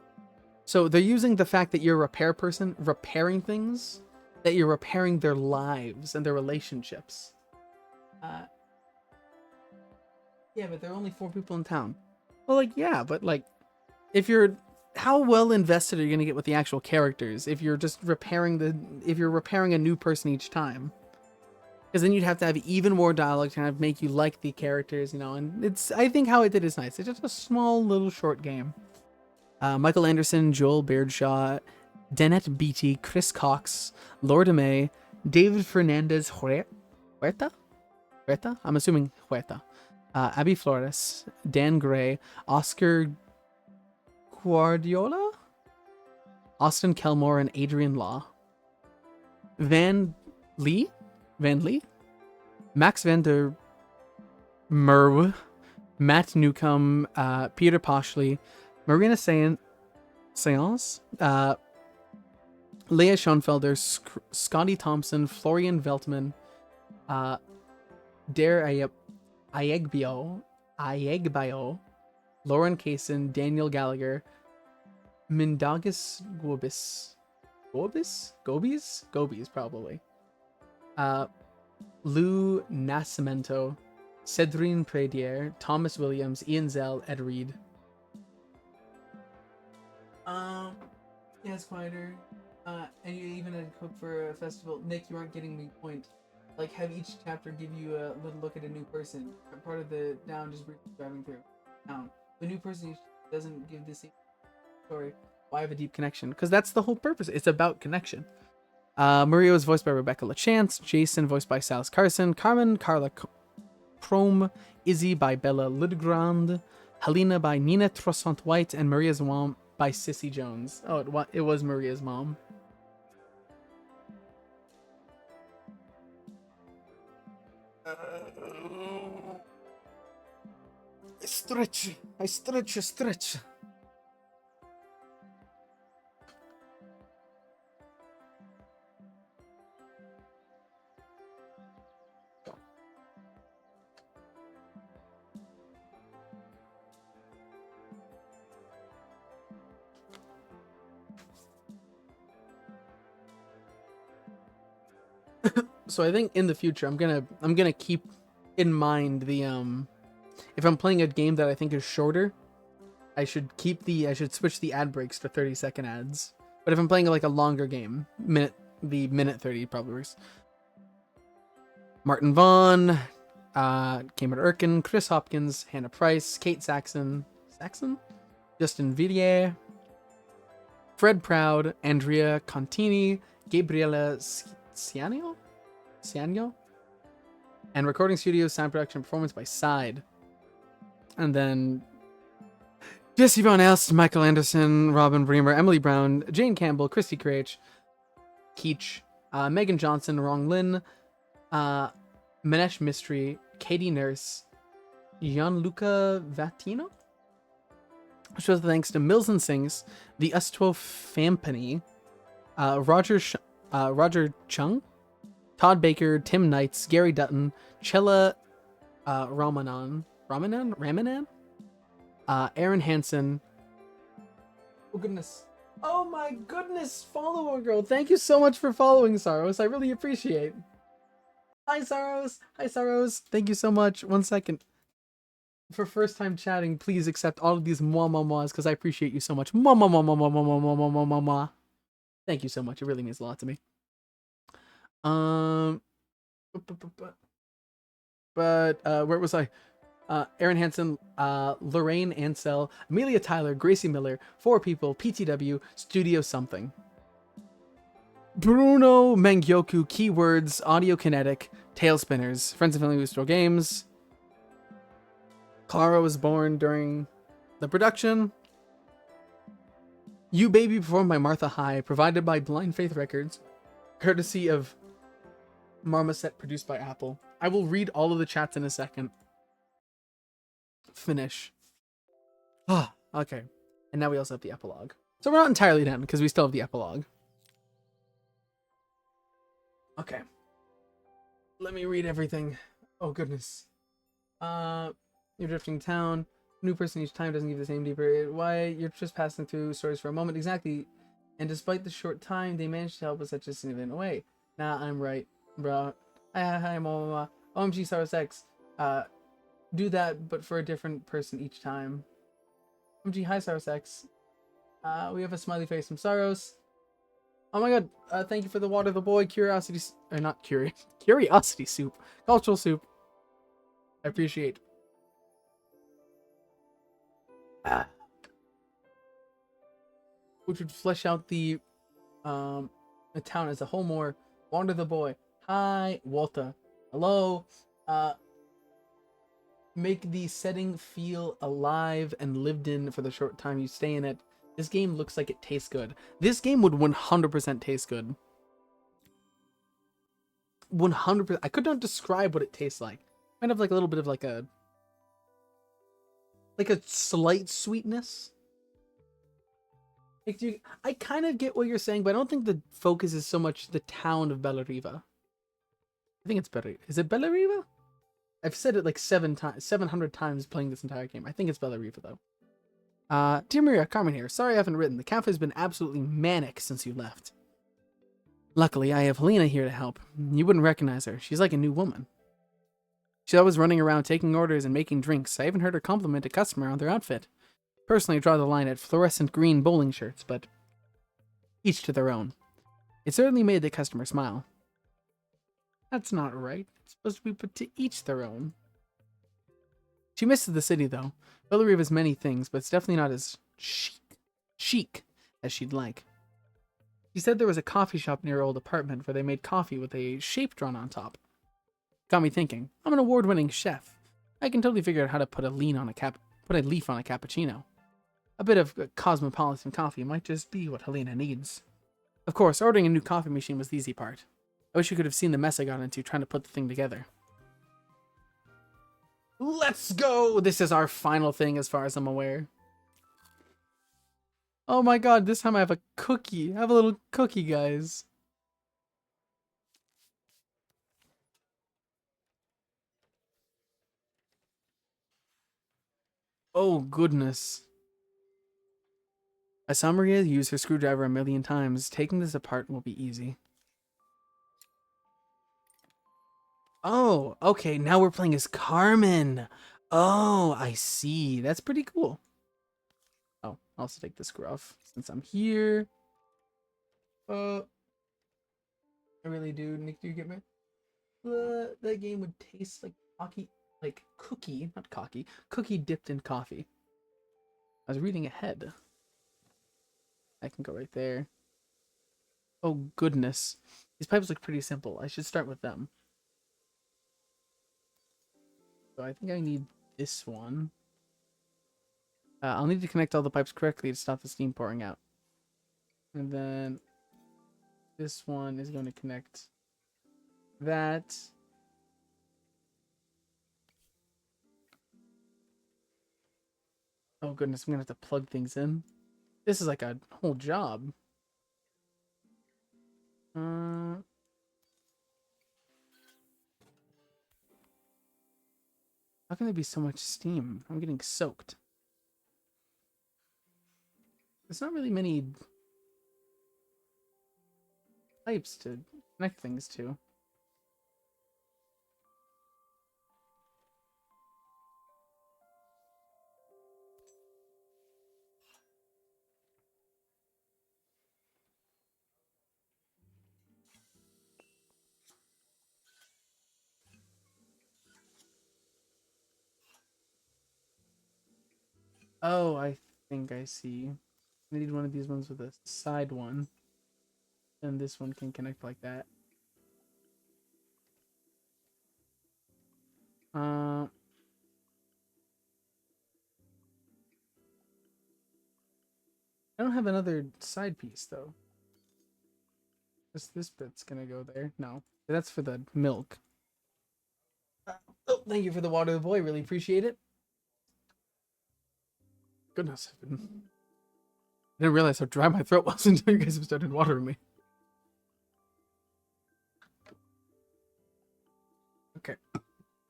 So they're using the fact that you're a repair person, repairing things, that you're repairing their lives and their relationships. Yeah, but there are only 4 people in town. Well, like, yeah, but like, if you're, how well invested are you gonna get with the actual characters if you're just repairing if you're repairing a new person each time? Because then you'd have to have even more dialogue to kind of make you like the characters, you know. And I think how it did is nice. It's just a small little short game. Michael Anderson, Joel Beardshaw, Danette Beatty, Chris Cox, Lorda May, David Fernandez Huerta? I'm assuming Huerta. Abby Flores, Dan Gray, Oscar Guardiola, Austin Kelmore, and Adrian Law. Van Lee, Max van der Merwe, Matt Newcomb, Peter Poshley, Marina Seance, Leah Schoenfelder, Scotty Thompson, Florian Veltman, Dare Ayegbio, Lauren Kaysen, Daniel Gallagher, Mindaugas Gobies probably. Lou Nascimento, Cedrine Pradier, Thomas Williams, Ian Zell, Ed Reed. Yes, Spider. And you even had to cook for a festival. Nick, you aren't getting me point. Like, have each chapter give you a little look at a new person. Part of the down, just briefly driving through. Down. The new person doesn't give the same story. Why have a deep connection? Because that's the whole purpose. It's about connection. Maria was voiced by Rebecca LaChance. Jason voiced by Salis Carson. Carmen Carla Chrome. Izzy by Bella Ludgrand. Helena by Nina Trossant-White. And Maria's mom by Sissy Jones. Oh, it was Maria's mom. I stretch. So I think in the future I'm gonna keep in mind the if I'm playing a game that I think is shorter, I should switch the ad breaks to 30-second ads. But if I'm playing like a longer game, minute 30 probably works. Martin Vaughn, Cameron Erkin, Chris Hopkins, Hannah Price, Kate Saxon, Justin Villiers, Fred Proud, Andrea Contini, Gabriela Ciano, and recording studios, sound production, and performance by Side. And then Jesse Von Elst, Michael Anderson, Robin Bremer, Emily Brown, Jane Campbell, Christy Keach, Megan Johnson, Rong Lin, Manesh Mystery, Katie Nurse, Gianluca Vatino. Shows thanks to Mills and Sings, the Ustwo Fampany, Roger Chung, Todd Baker, Tim Knights, Gary Dutton, Chella Ramanan, Aaron Hansen. Oh goodness. Oh my goodness, follower girl. Thank you so much for following, Saros. I really appreciate. Hi Saros. Thank you so much. 1 second. For first time chatting, please accept all of these mwah because I appreciate you so much. Mwah. Thank you so much. It really means a lot to me. But where was I? Aaron Hansen, Lorraine Ansell, Amelia Tyler, Gracie Miller, 4 people, PTW, Studio Something. Bruno Mangyoku, Keywords, Audio Kinetic, Tailspinners, Friends and Family Booster Games. Clara was born during the production. You Baby performed by Martha High, provided by Blind Faith Records, courtesy of Marmoset, produced by Apple. I will read all of the chats in a second. Finish. Okay. And now we also have the epilogue. So we're not entirely done because we still have the epilogue. Okay. Let me read everything. Oh goodness. You're drifting town. New person each time doesn't give the same deeper. Why? You're just passing through stories for a moment. Exactly. And despite the short time, they managed to help us such a significant way. Nah, I'm right, bro. Hi, Mama. OMG, Saros X. Do that, but for a different person each time. OMG, hi, Saros X. We have a smiley face from Saros. Oh my god, thank you for the water, the boy. Curiosity, or not curious, curiosity soup. Cultural soup. I appreciate. Which would flesh out the town as a whole more. Wander the boy. Hi, Walter. Hello. Make the setting feel alive and lived in for the short time you stay in it. This game looks like it tastes good. This game would 100% taste good. 100%. I could not describe what it tastes like. Kind of like a little bit of like a slight sweetness. I kind of get what you're saying, but I don't think the focus is so much the town of Bellariva. I think it's better. Is it Bellariva? I've said it like 700 times playing this entire game. I think it's Bellariva though. Dear Maria, Carmen here. Sorry I haven't written. The cafe has been absolutely manic since you left. Luckily, I have Helena here to help. You wouldn't recognize her. She's like a new woman. She's always running around taking orders and making drinks. I even heard her compliment a customer on their outfit. Personally, I draw the line at fluorescent green bowling shirts, but each to their own. It certainly made the customer smile. That's not right. It's supposed to be put to each their own. She misses the city, though. Bellariva has many things, but it's definitely not as chic as she'd like. She said there was a coffee shop near her old apartment where they made coffee with a shape drawn on top. Got me thinking. I'm an award-winning chef. I can totally figure out how to put a leaf on a cappuccino. A bit of cosmopolitan coffee might just be what Helena needs. Of course, ordering a new coffee machine was the easy part. I wish you could have seen the mess I got into trying to put the thing together. Let's go! This is our final thing as far as I'm aware. Oh my god, this time I have a cookie. I have a little cookie, guys. Oh goodness. I saw Maria use her screwdriver a million times. Taking this apart will be easy. Oh, okay, now we're playing as Carmen. Oh, I see. That's pretty cool. Oh, I'll also take the screw off since I'm here. I really do. Nick, do you get me? That game would taste like cookie dipped in coffee. I was reading ahead. I can go right there. Oh goodness. These pipes look pretty simple. I should start with them. So I think I need this one. I'll need to connect all the pipes correctly to stop the steam pouring out. And then this one is going to connect that. Oh goodness, I'm going to have to plug things in. This is like a whole job. How can there be so much steam? I'm getting soaked. There's not really many pipes to connect things to. Oh, I think I see. I need one of these ones with a side one. And this one can connect like that. I don't have another side piece though. This bit's gonna go there. No, that's for the milk. Oh, thank you for the water, boy. Really appreciate it. Goodness, I didn't realize how dry my throat was until you guys have started watering me. Okay.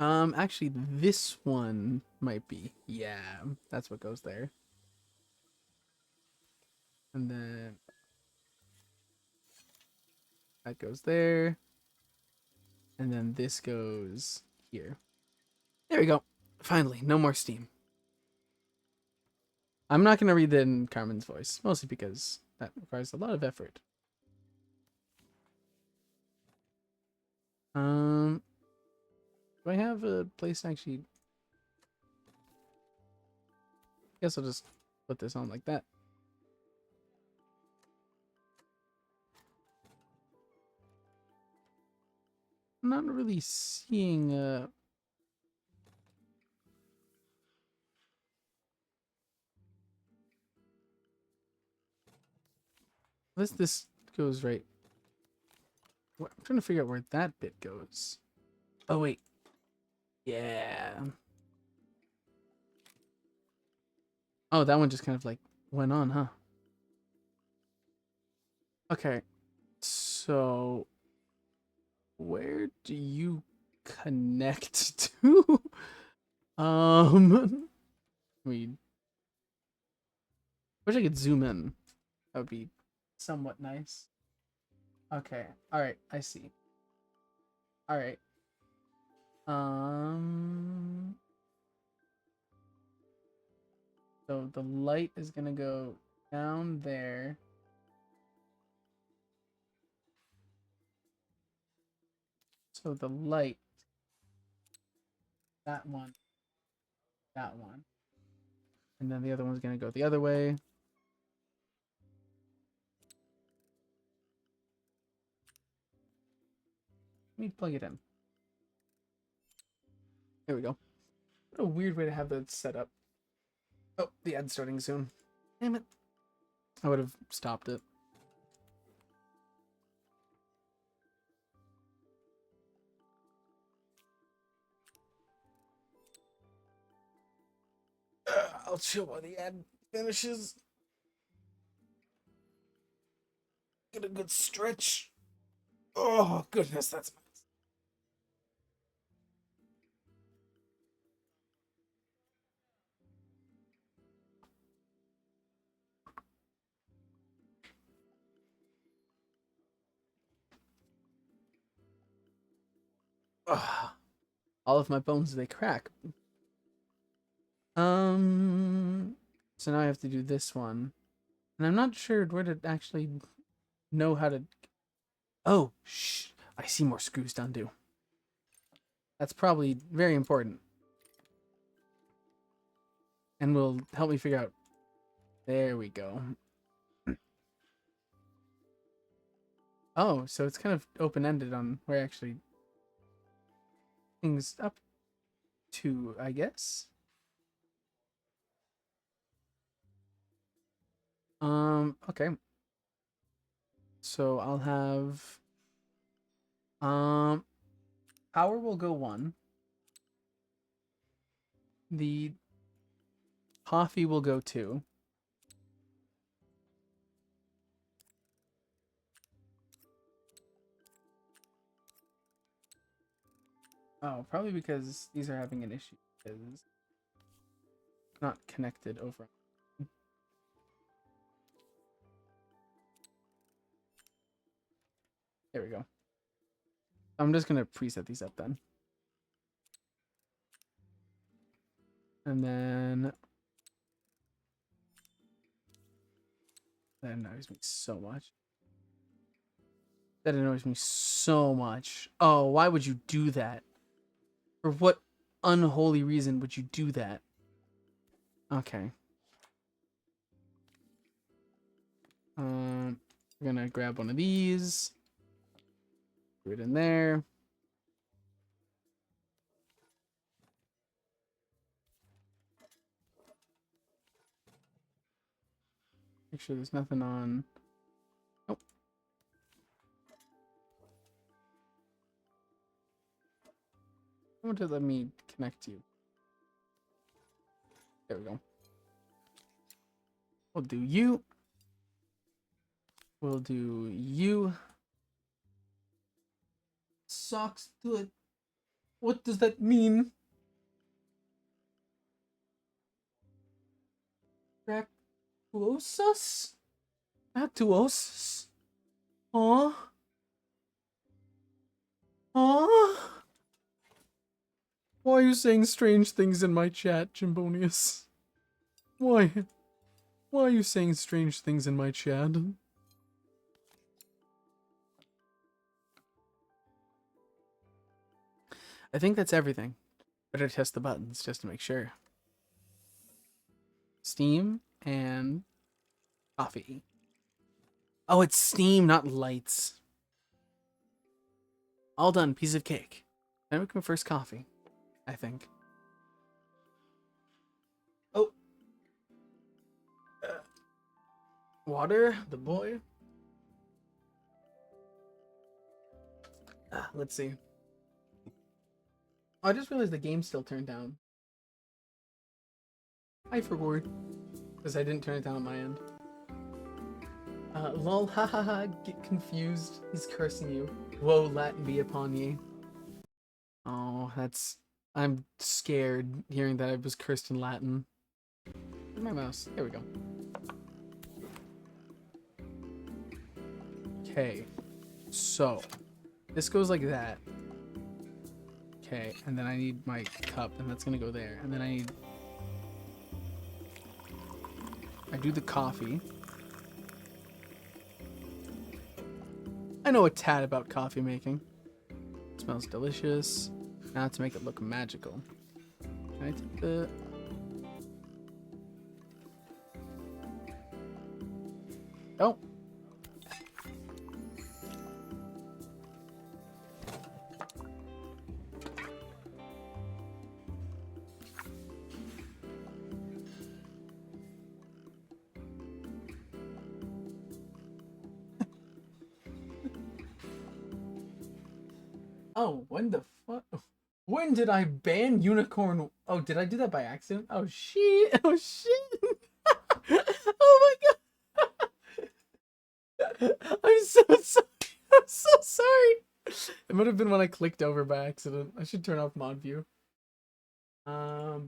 Actually, this one might be. Yeah, that's what goes there. And then that goes there. And then this goes here. There we go. Finally, no more steam. I'm not going to read that in Carmen's voice, mostly because that requires a lot of effort. Do I have a place to actually? Guess I'll just put this on like that. I'm not really seeing this goes right. I'm trying to figure out where that bit goes. Oh wait. Yeah. Oh, that one just kind of like went on, huh? Okay. So where do you connect to? I mean, wish I could zoom in. That would be somewhat nice. Okay. All right. I see. All right. So the light is gonna go down there. So the light, that one, and then the other one's gonna go the other way. Let me plug it in. There we go. What a weird way to have that set up. Oh, the ad's starting soon. Damn it. I would have stopped it. I'll chill while the ad finishes. Get a good stretch. Oh, goodness, that's nice. Ugh. All of my bones, they crack. So now I have to do this one. And I'm not sure where to actually know how to... Oh, shh. I see more screws to undo. That's probably very important. And will help me figure out... There we go. Oh, so it's kind of open-ended on where actually... things up to, I guess. Okay. So I'll have power will go 1. The coffee will go 2. Oh, probably because these are having an issue because it's not connected over. There we go. I'm just gonna preset these up then. And then that annoys me so much. That annoys me so much. Oh, why would you do that? For what unholy reason would you do that? Okay. We're gonna grab one of these. Put it in there. Make sure there's nothing on. Nope. I want to let me connect you. There we go. We'll do you. We'll do you. Socks to it. What does that mean? Actuosus? Actuosus? Aw? Aw? Why are you saying strange things in my chat, Jimbonius? Why? Why are you saying strange things in my chat? I think that's everything. Better test the buttons just to make sure. Steam and coffee. Oh, it's steam, not lights. All done. Piece of cake. Then we make my first coffee, I think. Oh. Water, the boy. Let's see. Oh, I just realized the game's still turned down. I forgot. Because I didn't turn it down on my end. Lol, hahaha, get confused. He's cursing you. Woe, Latin be upon ye. Oh, that's... I'm scared hearing that I was cursed in Latin. Where's my mouse? There we go. Okay. So, this goes like that. Okay, and then I need my cup, and that's gonna go there. And then I do the coffee. I know a tad about coffee making. It smells delicious. Now to make it look magical. Can I take the... Oh. Oh, when the fuck? When did I ban unicorn? Oh, did I do that by accident? Oh shit! Oh shit! Oh my god! I'm so sorry. I'm so sorry. It might have been when I clicked over by accident. I should turn off mod view. What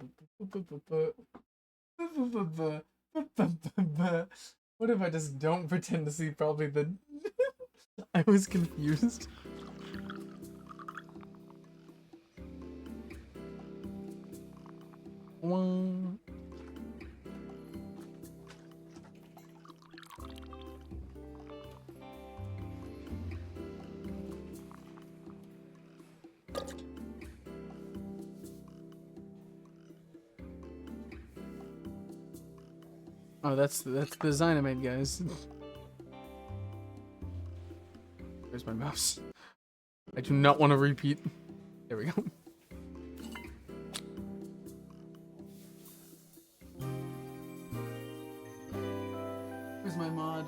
if I just don't pretend to see probably the... I was confused. One. Oh, that's the design I made, guys. Where's my mouse? I do not want to repeat. There we go. Where's my mod?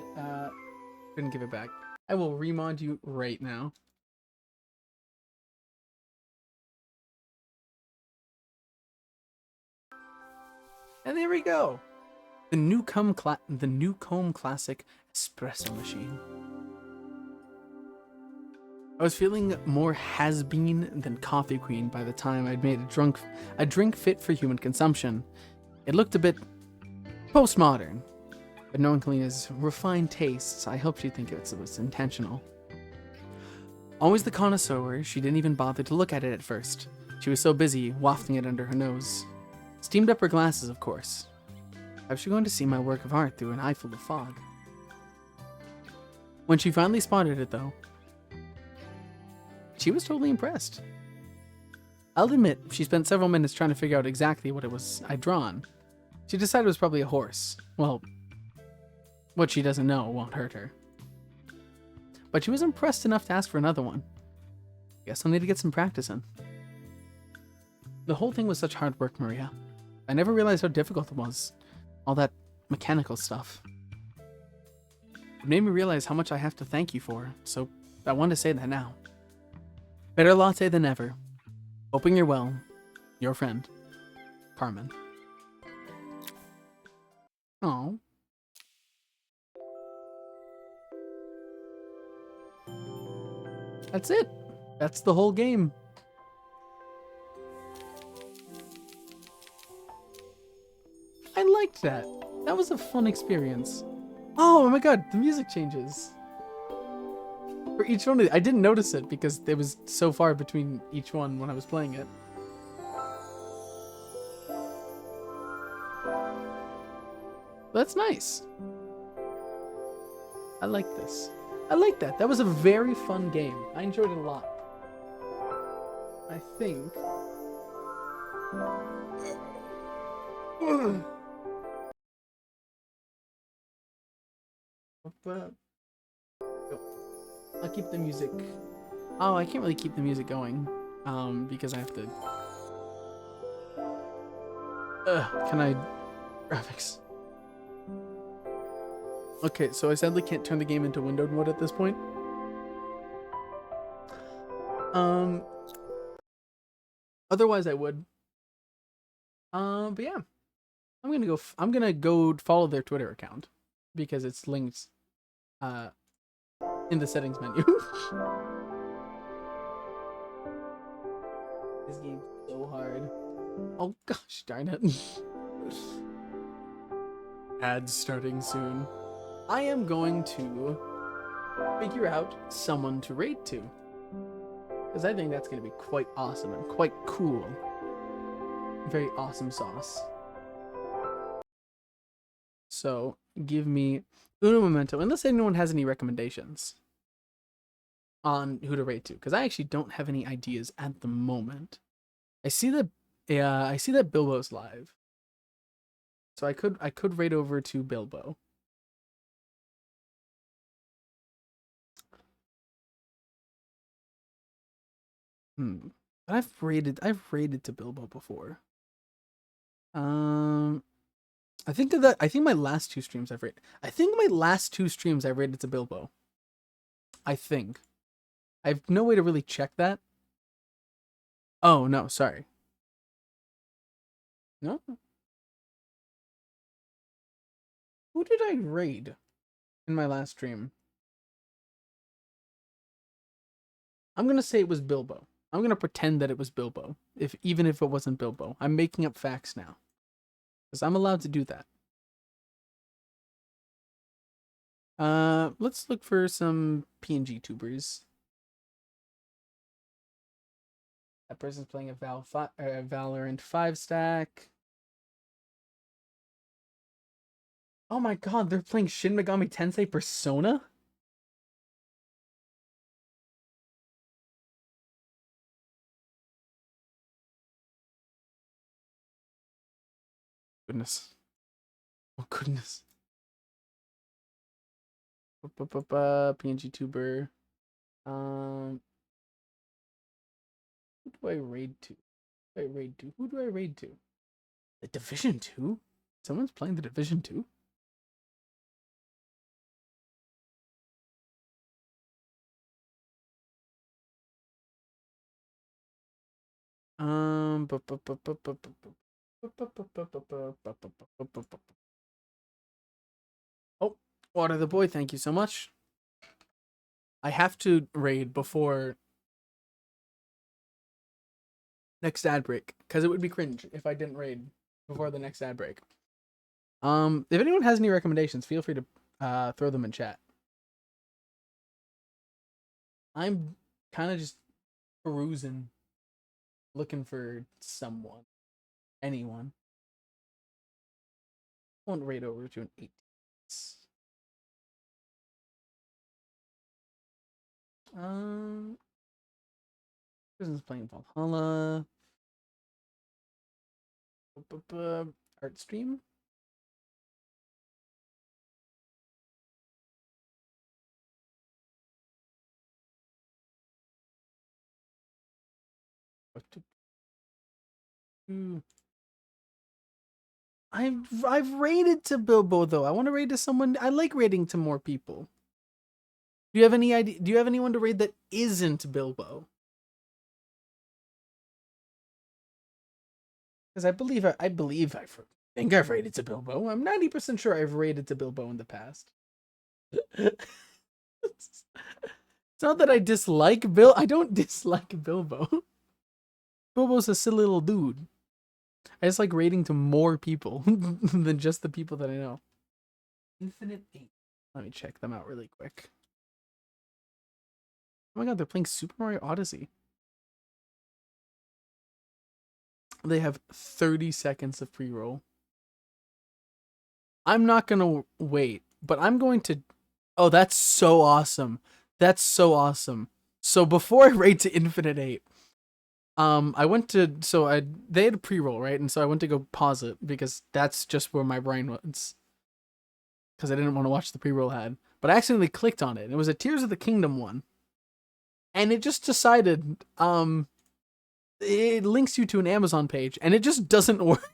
Couldn't give it back. I will remod you right now. And there we go. The Newcomb Classic Espresso Machine. I was feeling more has-been than Coffee Queen by the time I'd made a drink fit for human consumption. It looked a bit postmodern, but knowing Kalina's refined tastes, I hope she'd think it was intentional. Always the connoisseur, she didn't even bother to look at it at first. She was so busy wafting it under her nose. Steamed up her glasses, of course. How was she going to see my work of art through an eye full of fog? When she finally spotted it, though, she was totally impressed. I'll admit, she spent several minutes trying to figure out exactly what it was I'd drawn. She decided it was probably a horse. Well, what she doesn't know won't hurt her. But she was impressed enough to ask for another one. Guess I'll need to get some practice in. The whole thing was such hard work, Maria. I never realized how difficult it was. All that mechanical stuff. It made me realize how much I have to thank you for, so I wanted to say that now. Better latte than ever. Hoping you're well. Your friend, Carmen. Oh. That's it. That's the whole game. I liked that. That was a fun experience. Oh my god, the music changes. For each one, I didn't notice it because it was so far between each one when I was playing it. That's nice. I like this. I like that. That was a very fun game. I enjoyed it a lot. I think. I'll keep the music. Oh, I can't really keep the music going. Because I have to. Can I? Graphics. Okay, so I sadly can't turn the game into windowed mode at this point. Otherwise I would. But yeah, I'm gonna go follow their Twitter account because it's linked, in the settings menu. This game's so hard. Oh gosh darn it. Ads starting soon. I am going to figure out someone to raid to, because I think that's going to be quite awesome and quite cool. Very awesome sauce. So give me uno momento, unless anyone has any recommendations on who to raid to, because I actually don't have any ideas at the moment. I see that Bilbo's live, so I could raid over to Bilbo. But I've raided to Bilbo before. I think my last two streams I've raided. I think my last two streams I raided to Bilbo. I think. I have no way to really check that. Oh no, sorry. No. Who did I raid in my last stream? I'm gonna say it was Bilbo. I'm gonna pretend that it was Bilbo, even if it wasn't Bilbo. I'm making up facts now, because I'm allowed to do that. Let's look for some PNG tubers. That person's playing a Valorant 5 stack. Oh my god, they're playing Shin Megami Tensei Persona? Goodness. Oh goodness. PNG tuber. Who do I raid to? Who do I raid to? The Division 2? Someone's playing the Division 2? Oh, Water the Boy, thank you so much. I have to raid before next ad break, because it would be cringe if I didn't raid before the next ad break. If anyone has any recommendations, feel free to throw them in chat. I'm kind of just perusing, looking for someone, anyone. I won't raid over to an 8. Person's playing Valhalla. Art stream. I've raided to Bilbo though. I want to raid to someone. I like raiding to more people. Do you have any idea? Do you have anyone to raid that isn't Bilbo? Because I think I've raided to Bilbo. I'm 90% sure I've raided to Bilbo in the past. It's not that I dislike Bill. I don't dislike Bilbo. Bilbo's a silly little dude. I just like raiding to more people than just the people that I know. Infinite 8. Let me check them out really quick. Oh my god, they're playing Super Mario Odyssey. They have 30 seconds of pre-roll. I'm not gonna wait, but I'm going to... Oh, that's so awesome. That's so awesome. So before I raid to Infinite 8, I went to they had a pre-roll, right? And so I went to go pause it because that's just where my brain was. Because I didn't want to watch the pre-roll ad. But I accidentally clicked on it. And it was a Tears of the Kingdom one. And it just decided, it links you to an Amazon page, and it just doesn't work.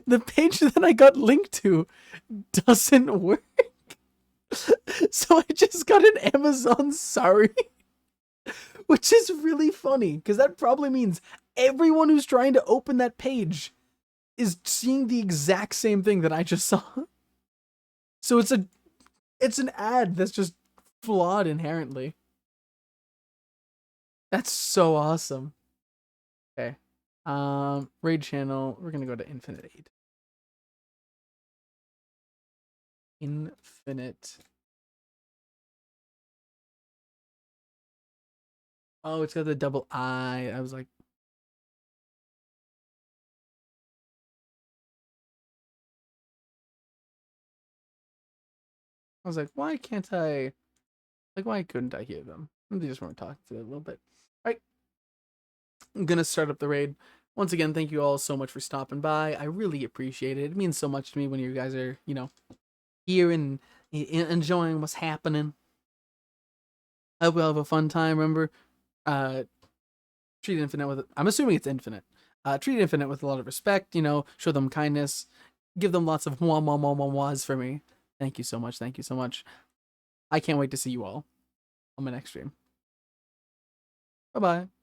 The page that I got linked to doesn't work. So I just got an Amazon sorry. Which is really funny, because that probably means everyone who's trying to open that page is seeing the exact same thing that I just saw. So it's an ad that's just flawed inherently. That's so awesome. Okay. Raid channel, we're gonna go to Infinite 8. Infinite. Oh, it's got the double I. I was like, why can't I? Like, why couldn't I hear them? They just weren't talking to it a little bit. All right. I'm gonna start up the raid. Once again, thank you all so much for stopping by. I really appreciate it. It means so much to me when you guys are, here and enjoying what's happening. I hope we all have a fun time. Remember, treat Infinite with, I'm assuming it's Infinite. Treat Infinite with a lot of respect, show them kindness. Give them lots of wahs for me. Thank you so much. Thank you so much. I can't wait to see you all on my next stream. Bye-bye.